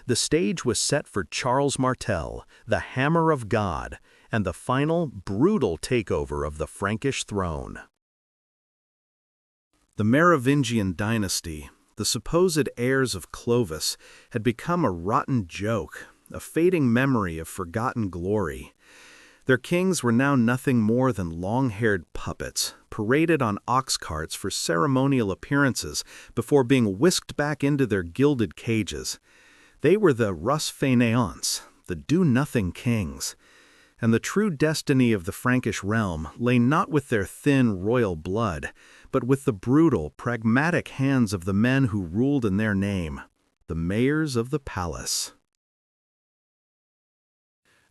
The stage was set for Charles Martel, the Hammer of God, and the final, brutal takeover of the Frankish throne. The Merovingian dynasty, the supposed heirs of Clovis, had become a rotten joke, a fading memory of forgotten glory. Their kings were now nothing more than long-haired puppets, paraded on ox carts for ceremonial appearances before being whisked back into their gilded cages. They were the rus fainéants, the do-nothing kings. And the true destiny of the Frankish realm lay not with their thin royal blood, but with the brutal, pragmatic hands of the men who ruled in their name, the mayors of the palace.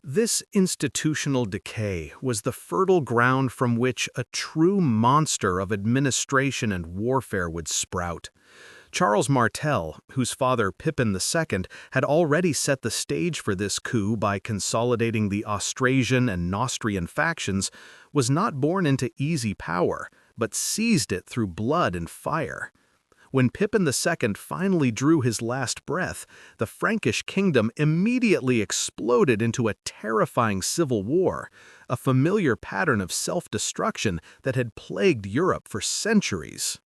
This institutional decay was the fertile ground from which a true monster of administration and warfare would sprout. Charles Martel, whose father Pippin II had already set the stage for this coup by consolidating the Austrasian and Neustrian factions, was not born into easy power, but seized it through blood and fire. When Pippin II finally drew his last breath, the Frankish kingdom immediately exploded into a terrifying civil war, a familiar pattern of self-destruction that had plagued Europe for centuries.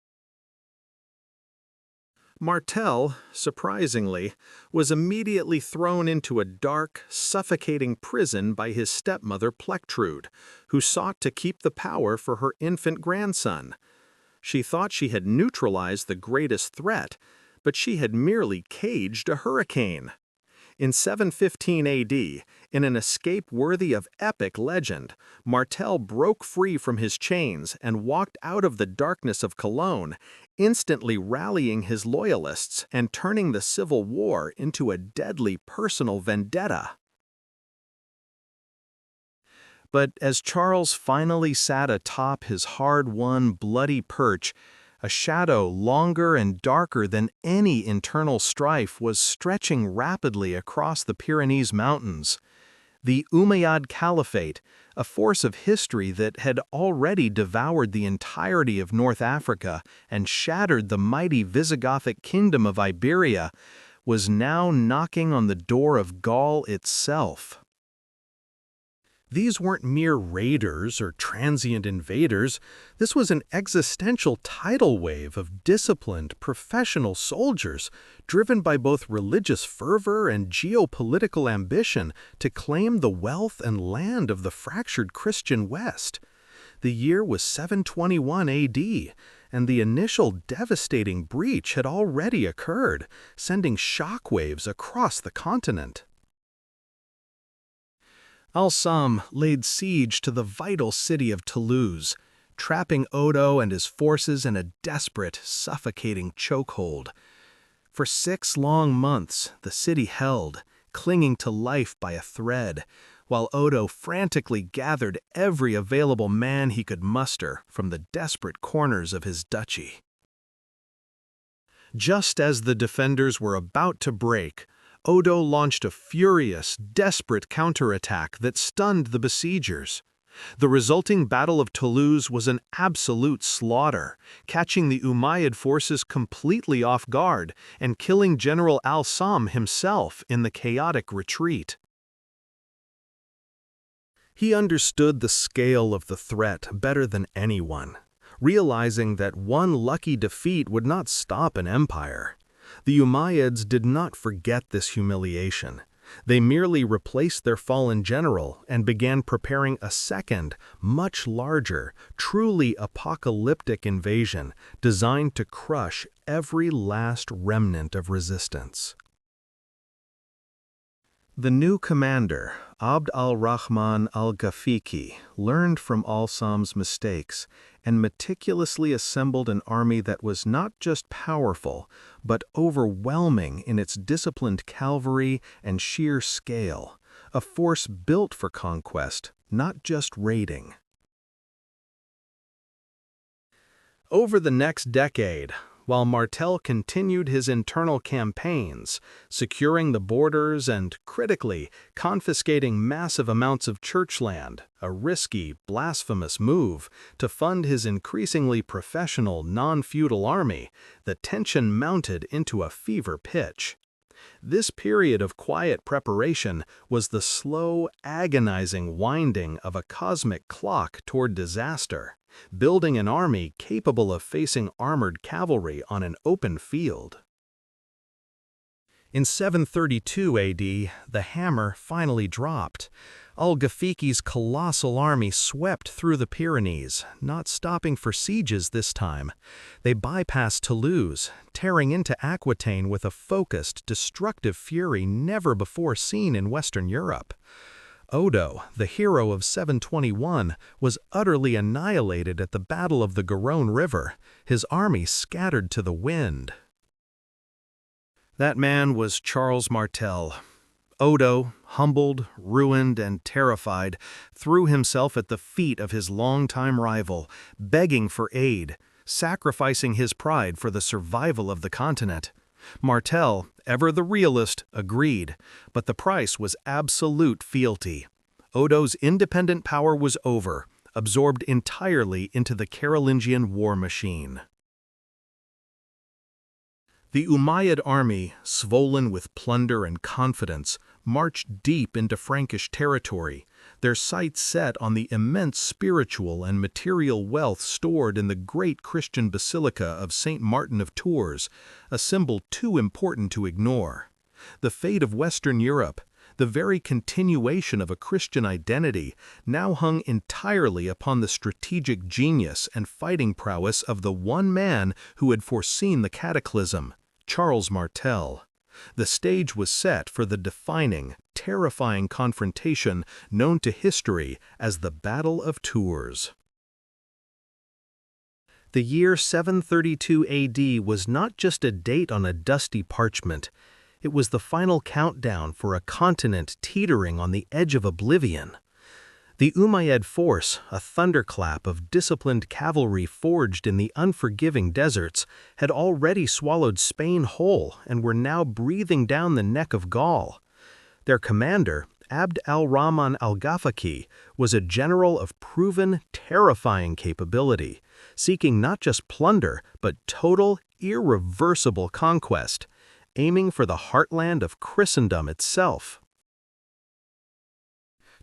Martel, surprisingly, was immediately thrown into a dark, suffocating prison by his stepmother Plectrude, who sought to keep the power for her infant grandson. She thought she had neutralized the greatest threat, but she had merely caged a hurricane. In 715 AD, in an escape worthy of epic legend, Martel broke free from his chains and walked out of the darkness of Cologne, instantly rallying his loyalists and turning the civil war into a deadly personal vendetta. But as Charles finally sat atop his hard-won, bloody perch, a shadow longer and darker than any internal strife was stretching rapidly across the Pyrenees Mountains. The Umayyad Caliphate, a force of history that had already devoured the entirety of North Africa and shattered the mighty Visigothic kingdom of Iberia, was now knocking on the door of Gaul itself. These weren't mere raiders or transient invaders. This was an existential tidal wave of disciplined, professional soldiers, driven by both religious fervor and geopolitical ambition to claim the wealth and land of the fractured Christian West. The year was 721 AD, and the initial devastating breach had already occurred, sending shockwaves across the continent. Al-Sam laid siege to the vital city of Toulouse, trapping Odo and his forces in a desperate, suffocating chokehold. For 6 long months, the city held, clinging to life by a thread, while Odo frantically gathered every available man he could muster from the desperate corners of his duchy. Just as the defenders were about to break, Odo launched a furious, desperate counterattack that stunned the besiegers. The resulting Battle of Toulouse was an absolute slaughter, catching the Umayyad forces completely off guard and killing General Al-Sam himself in the chaotic retreat. He understood the scale of the threat better than anyone, realizing that one lucky defeat would not stop an empire. The Umayyads did not forget this humiliation. They merely replaced their fallen general and began preparing a second, much larger, truly apocalyptic invasion designed to crush every last remnant of resistance. The new commander, Abd al-Rahman al-Ghafiqi, learned from al-Sam's mistakes and meticulously assembled an army that was not just powerful, but overwhelming in its disciplined cavalry and sheer scale, a force built for conquest, not just raiding. Over the next decade, while Martel continued his internal campaigns, securing the borders and, critically, confiscating massive amounts of church land, a risky, blasphemous move to fund his increasingly professional, non-feudal army, the tension mounted into a fever pitch. This period of quiet preparation was the slow, agonizing winding of a cosmic clock toward disaster, building an army capable of facing armored cavalry on an open field. In 732 AD, the hammer finally dropped. Al-Ghafiqi's colossal army swept through the Pyrenees, not stopping for sieges this time. They bypassed Toulouse, tearing into Aquitaine with a focused, destructive fury never before seen in Western Europe. Odo, the hero of 721, was utterly annihilated at the Battle of the Garonne River, his army scattered to the wind. That man was Charles Martel. Odo, humbled, ruined, and terrified, threw himself at the feet of his longtime rival, begging for aid, sacrificing his pride for the survival of the continent. Martel, ever the realist, agreed, but the price was absolute fealty. Odo's independent power was over, absorbed entirely into the Carolingian war machine. The Umayyad army, swollen with plunder and confidence, marched deep into Frankish territory, their sights set on the immense spiritual and material wealth stored in the great Christian basilica of St. Martin of Tours, a symbol too important to ignore. The fate of Western Europe, the very continuation of a Christian identity, now hung entirely upon the strategic genius and fighting prowess of the one man who had foreseen the cataclysm, Charles Martel. The stage was set for the defining, terrifying confrontation known to history as the Battle of Tours. The year 732 AD was not just a date on a dusty parchment. It was the final countdown for a continent teetering on the edge of oblivion. The Umayyad force, a thunderclap of disciplined cavalry forged in the unforgiving deserts, had already swallowed Spain whole and were now breathing down the neck of Gaul. Their commander, Abd al-Rahman al-Ghafiqi, was a general of proven, terrifying capability, seeking not just plunder, but total, irreversible conquest, aiming for the heartland of Christendom itself.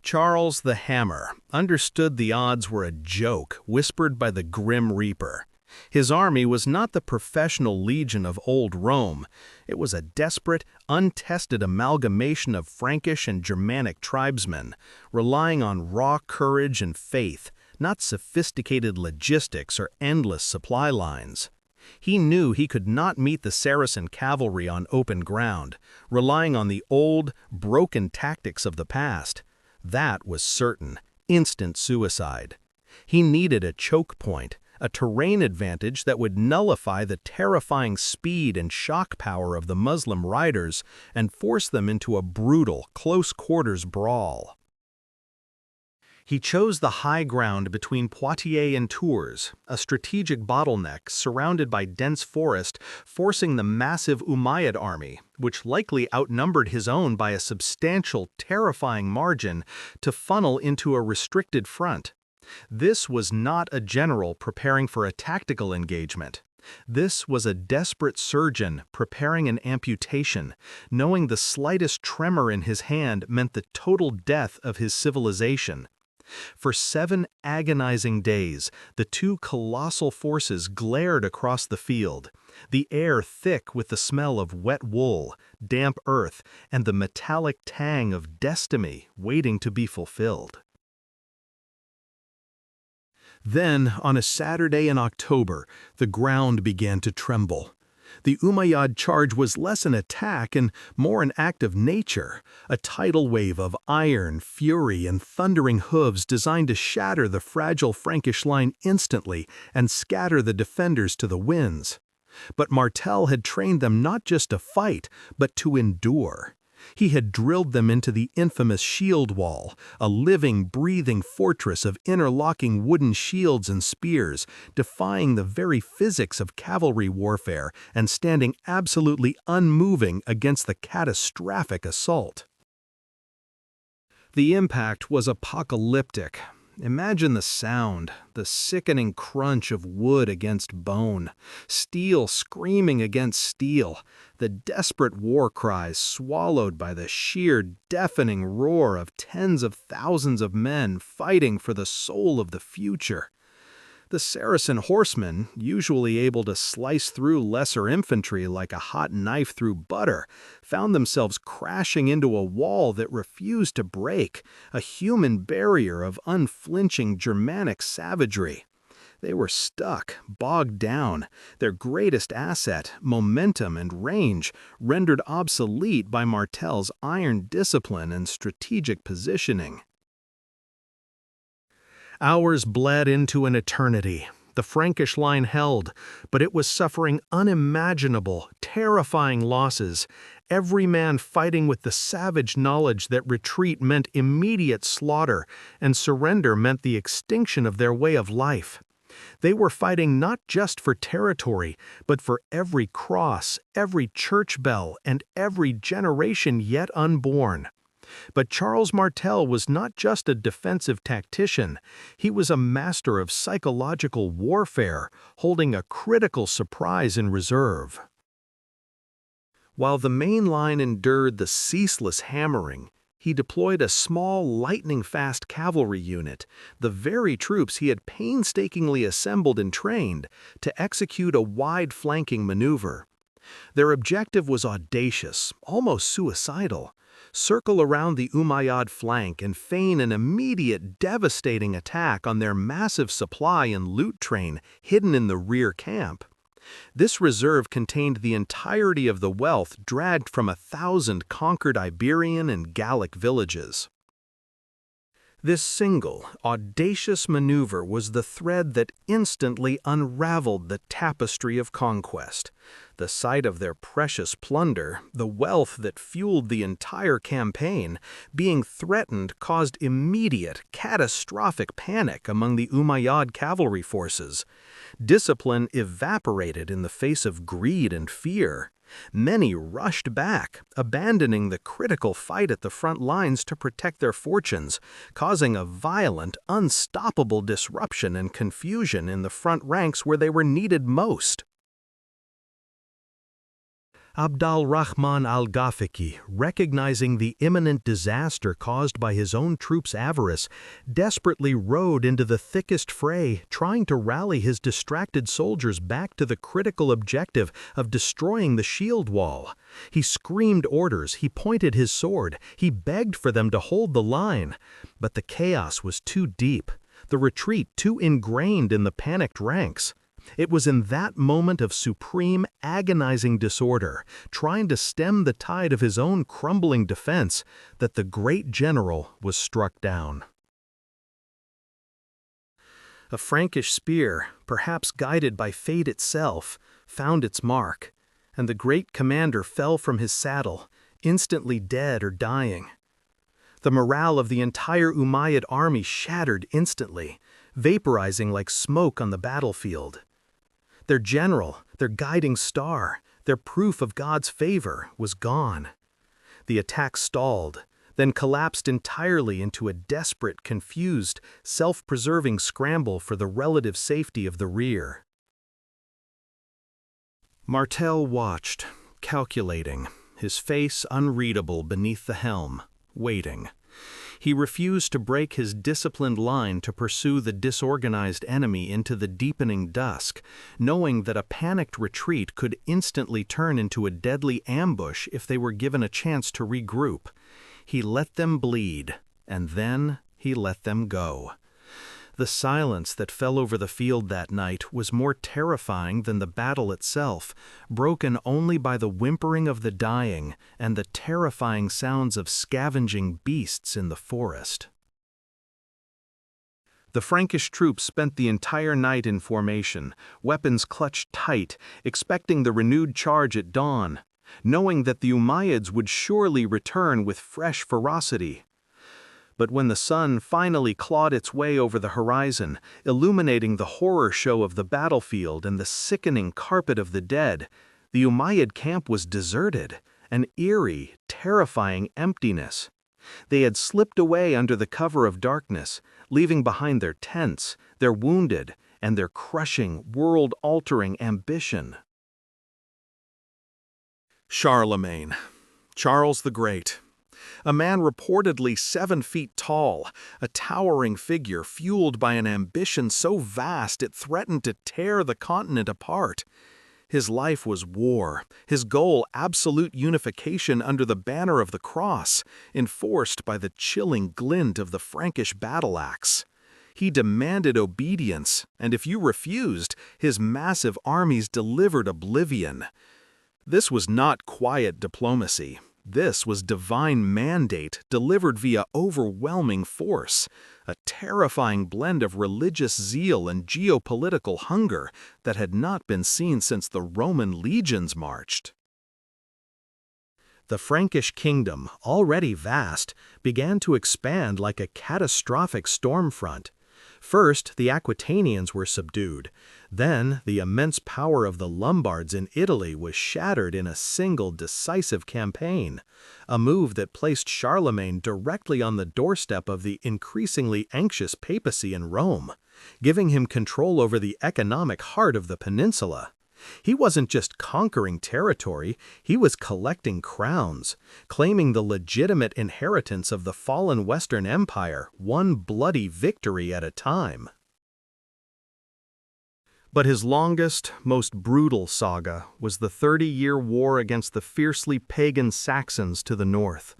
Charles the Hammer understood the odds were a joke whispered by the Grim Reaper. His army was not the professional legion of old Rome. It was a desperate, untested amalgamation of Frankish and Germanic tribesmen, relying on raw courage and faith, not sophisticated logistics or endless supply lines. He knew he could not meet the Saracen cavalry on open ground, relying on the old, broken tactics of the past. That was certain, instant suicide. He needed a choke point, a terrain advantage that would nullify the terrifying speed and shock power of the Muslim riders and force them into a brutal, close-quarters brawl. He chose the high ground between Poitiers and Tours, a strategic bottleneck surrounded by dense forest, forcing the massive Umayyad army, which likely outnumbered his own by a substantial, terrifying margin, to funnel into a restricted front. This was not a general preparing for a tactical engagement. This was a desperate surgeon preparing an amputation, knowing the slightest tremor in his hand meant the total death of his civilization. For 7 agonizing days, the two colossal forces glared across the field, the air thick with the smell of wet wool, damp earth, and the metallic tang of destiny waiting to be fulfilled. Then, on a Saturday in October, the ground began to tremble. The Umayyad charge was less an attack and more an act of nature, a tidal wave of iron, fury, and thundering hooves designed to shatter the fragile Frankish line instantly and scatter the defenders to the winds. But Martel had trained them not just to fight, but to endure. He had drilled them into the infamous shield wall, a living, breathing fortress of interlocking wooden shields and spears, defying the very physics of cavalry warfare and standing absolutely unmoving against the catastrophic assault. The impact was apocalyptic. Imagine the sound, the sickening crunch of wood against bone, steel screaming against steel, the desperate war cries swallowed by the sheer deafening roar of tens of thousands of men fighting for the soul of the future. The Saracen horsemen, usually able to slice through lesser infantry like a hot knife through butter, found themselves crashing into a wall that refused to break, a human barrier of unflinching Germanic savagery. They were stuck, bogged down, their greatest asset, momentum and range, rendered obsolete by Martel's iron discipline and strategic positioning. Hours bled into an eternity. The Frankish line held, but it was suffering unimaginable, terrifying losses, every man fighting with the savage knowledge that retreat meant immediate slaughter and surrender meant the extinction of their way of life. They were fighting not just for territory, but for every cross, every church bell, and every generation yet unborn. But Charles Martel was not just a defensive tactician, he was a master of psychological warfare, holding a critical surprise in reserve. While the main line endured the ceaseless hammering, he deployed a small, lightning-fast cavalry unit, the very troops he had painstakingly assembled and trained, to execute a wide-flanking maneuver. Their objective was audacious, almost suicidal. Circle around the Umayyad flank and feign an immediate, devastating attack on their massive supply and loot train hidden in the rear camp. This reserve contained the entirety of the wealth dragged from 1,000 conquered Iberian and Gallic villages. This single, audacious maneuver was the thread that instantly unraveled the tapestry of conquest. The sight of their precious plunder, the wealth that fueled the entire campaign, being threatened caused immediate, catastrophic panic among the Umayyad cavalry forces. Discipline evaporated in the face of greed and fear. Many rushed back, abandoning the critical fight at the front lines to protect their fortunes, causing a violent, unstoppable disruption and confusion in the front ranks where they were needed most. Abd al-Rahman al-Ghafiqi, recognizing the imminent disaster caused by his own troops' avarice, desperately rode into the thickest fray, trying to rally his distracted soldiers back to the critical objective of destroying the shield wall. He screamed orders, he pointed his sword, he begged for them to hold the line. But the chaos was too deep, the retreat too ingrained in the panicked ranks. It was in that moment of supreme, agonizing disorder, trying to stem the tide of his own crumbling defense, that the great general was struck down. A Frankish spear, perhaps guided by fate itself, found its mark, and the great commander fell from his saddle, instantly dead or dying. The morale of the entire Umayyad army shattered instantly, vaporizing like smoke on the battlefield. Their general, their guiding star, their proof of God's favor was gone. The attack stalled, then collapsed entirely into a desperate, confused, self-preserving scramble for the relative safety of the rear. Martel watched, calculating, his face unreadable beneath the helm, waiting. He refused to break his disciplined line to pursue the disorganized enemy into the deepening dusk, knowing that a panicked retreat could instantly turn into a deadly ambush if they were given a chance to regroup. He let them bleed, and then he let them go. The silence that fell over the field that night was more terrifying than the battle itself, broken only by the whimpering of the dying and the terrifying sounds of scavenging beasts in the forest. The Frankish troops spent the entire night in formation, weapons clutched tight, expecting the renewed charge at dawn, knowing that the Umayyads would surely return with fresh ferocity. But when the sun finally clawed its way over the horizon, illuminating the horror show of the battlefield and the sickening carpet of the dead, the Umayyad camp was deserted, an eerie, terrifying emptiness. They had slipped away under the cover of darkness, leaving behind their tents, their wounded, and their crushing, world-altering ambition. Charlemagne, Charles the Great. A man reportedly 7 feet tall, a towering figure fueled by an ambition so vast it threatened to tear the continent apart. His life was war, his goal absolute unification under the banner of the cross, enforced by the chilling glint of the Frankish battle axe. He demanded obedience, and if you refused, his massive armies delivered oblivion. This was not quiet diplomacy. This was divine mandate delivered via overwhelming force, a terrifying blend of religious zeal and geopolitical hunger that had not been seen since the Roman legions marched. The Frankish kingdom, already vast, began to expand like a catastrophic storm front. First, the Aquitanians were subdued. Then, the immense power of the Lombards in Italy was shattered in a single decisive campaign, a move that placed Charlemagne directly on the doorstep of the increasingly anxious papacy in Rome, giving him control over the economic heart of the peninsula. He wasn't just conquering territory, he was collecting crowns, claiming the legitimate inheritance of the fallen Western Empire, one bloody victory at a time. But his longest, most brutal saga was the 30-year war against the fiercely pagan Saxons to the north.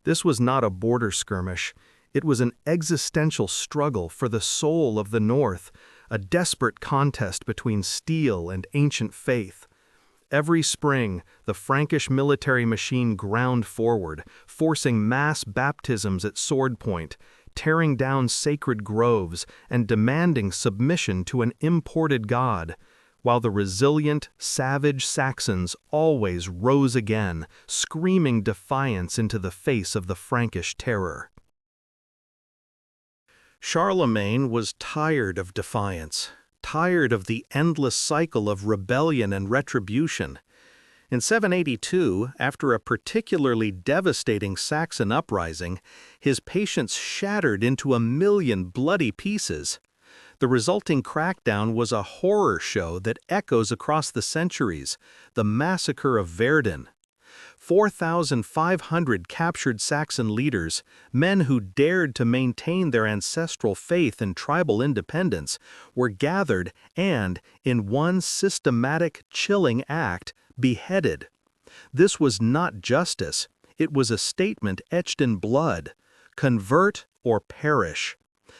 This was not a border skirmish. It was an existential struggle for the soul of the North, a desperate contest between steel and ancient faith. Every spring, the Frankish military machine ground forward, forcing mass baptisms at sword point, tearing down sacred groves, and demanding submission to an imported god, while the resilient, savage Saxons always rose again, screaming defiance into the face of the Frankish terror. Charlemagne was tired of defiance, tired of the endless cycle of rebellion and retribution. In 782, after a particularly devastating Saxon uprising, his patience shattered into 1,000,000 bloody pieces. The resulting crackdown was a horror show that echoes across the centuries, the massacre of Verdun. 4,500 captured Saxon leaders, men who dared to maintain their ancestral faith and tribal independence, were gathered and, in one systematic, chilling act, beheaded. This was not justice, it was a statement etched in blood: convert or perish.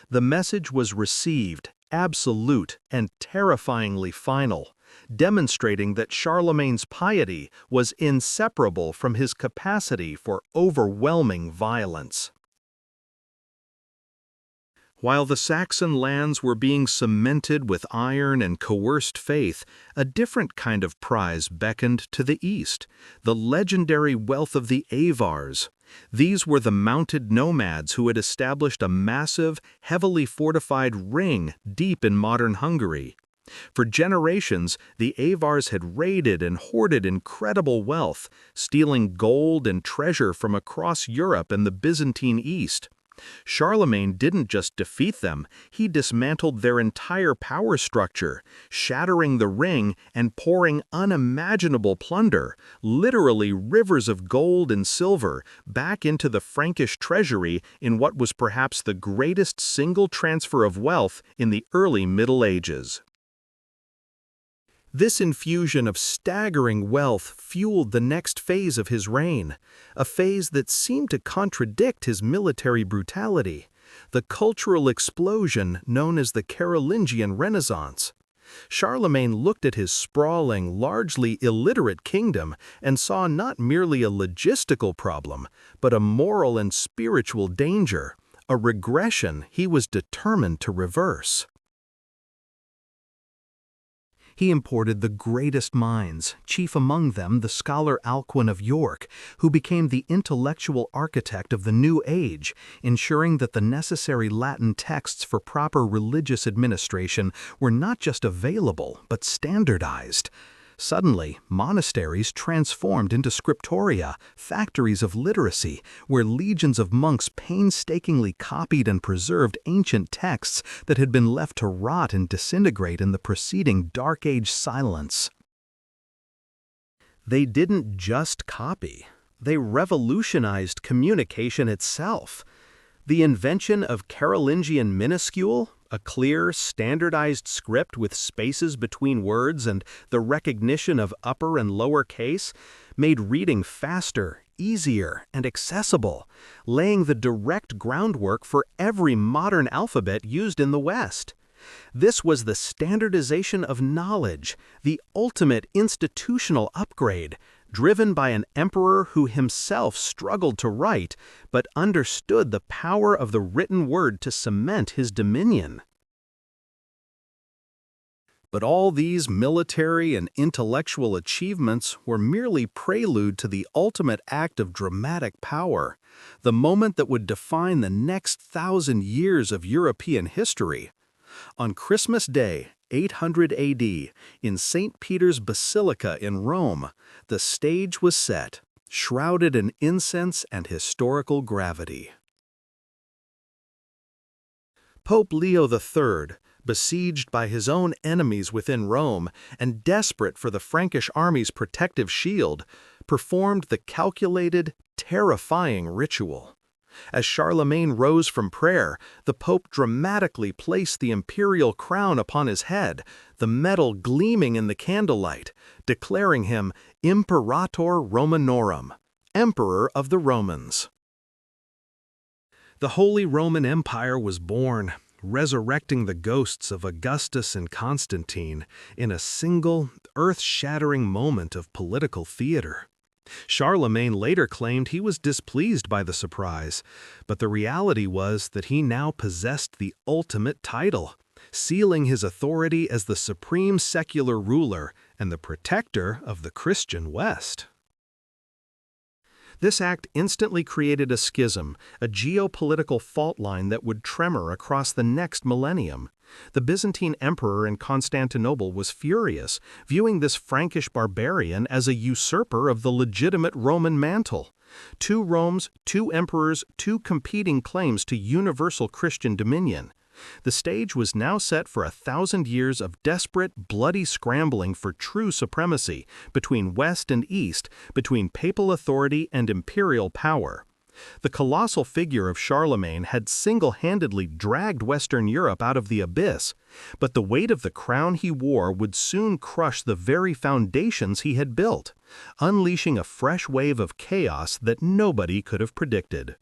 The message was received, absolute and terrifyingly final, demonstrating that Charlemagne's piety was inseparable from his capacity for overwhelming violence. While the Saxon lands were being cemented with iron and coerced faith, a different kind of prize beckoned to the east, the legendary wealth of the Avars. These were the mounted nomads who had established a massive, heavily fortified ring deep in modern Hungary. For generations, the Avars had raided and hoarded incredible wealth, stealing gold and treasure from across Europe and the Byzantine East. Charlemagne didn't just defeat them, he dismantled their entire power structure, shattering the ring and pouring unimaginable plunder, literally rivers of gold and silver, back into the Frankish treasury in what was perhaps the greatest single transfer of wealth in the early Middle Ages. This infusion of staggering wealth fueled the next phase of his reign, a phase that seemed to contradict his military brutality. the cultural explosion known as the Carolingian Renaissance. Charlemagne looked at his sprawling, largely illiterate kingdom and saw not merely a logistical problem, but a moral and spiritual danger, a regression he was determined to reverse. He imported the greatest minds, chief among them the scholar Alcuin of York, who became the intellectual architect of the new age, ensuring that the necessary Latin texts for proper religious administration were not just available, but standardized. Suddenly, monasteries transformed into scriptoria, factories of literacy, where legions of monks painstakingly copied and preserved ancient texts that had been left to rot and disintegrate in the preceding Dark Age silence. They didn't just copy, they revolutionized communication itself. The invention of Carolingian minuscule, a clear, standardized script with spaces between words and the recognition of upper and lower case, made reading faster, easier, and accessible, laying the direct groundwork for every modern alphabet used in the West. This was the standardization of knowledge, the ultimate institutional upgrade, driven by an emperor who himself struggled to write, but understood the power of the written word to cement his dominion. But all these military and intellectual achievements were merely prelude to the ultimate act of dramatic power, the moment that would define the next 1,000 years of European history. On Christmas Day, 800 AD, in St. Peter's Basilica in Rome, the stage was set, shrouded in incense and historical gravity. Pope Leo III, besieged by his own enemies within Rome and desperate for the Frankish army's protective shield, performed the calculated, terrifying ritual. As Charlemagne rose from prayer, the Pope dramatically placed the imperial crown upon his head, the metal gleaming in the candlelight, declaring him Imperator Romanorum, Emperor of the Romans. The Holy Roman Empire was born, resurrecting the ghosts of Augustus and Constantine in a single, earth-shattering moment of political theater. Charlemagne later claimed he was displeased by the surprise, but the reality was that he now possessed the ultimate title, sealing his authority as the supreme secular ruler and the protector of the Christian West. This act instantly created a schism, a geopolitical fault line that would tremor across the next millennium. The Byzantine emperor in Constantinople was furious, viewing this Frankish barbarian as a usurper of the legitimate Roman mantle. Two Romes, two emperors, two competing claims to universal Christian dominion. The stage was now set for 1,000 years of desperate, bloody scrambling for true supremacy between West and East, between papal authority and imperial power. The colossal figure of Charlemagne had single-handedly dragged Western Europe out of the abyss, but the weight of the crown he wore would soon crush the very foundations he had built, unleashing a fresh wave of chaos that nobody could have predicted.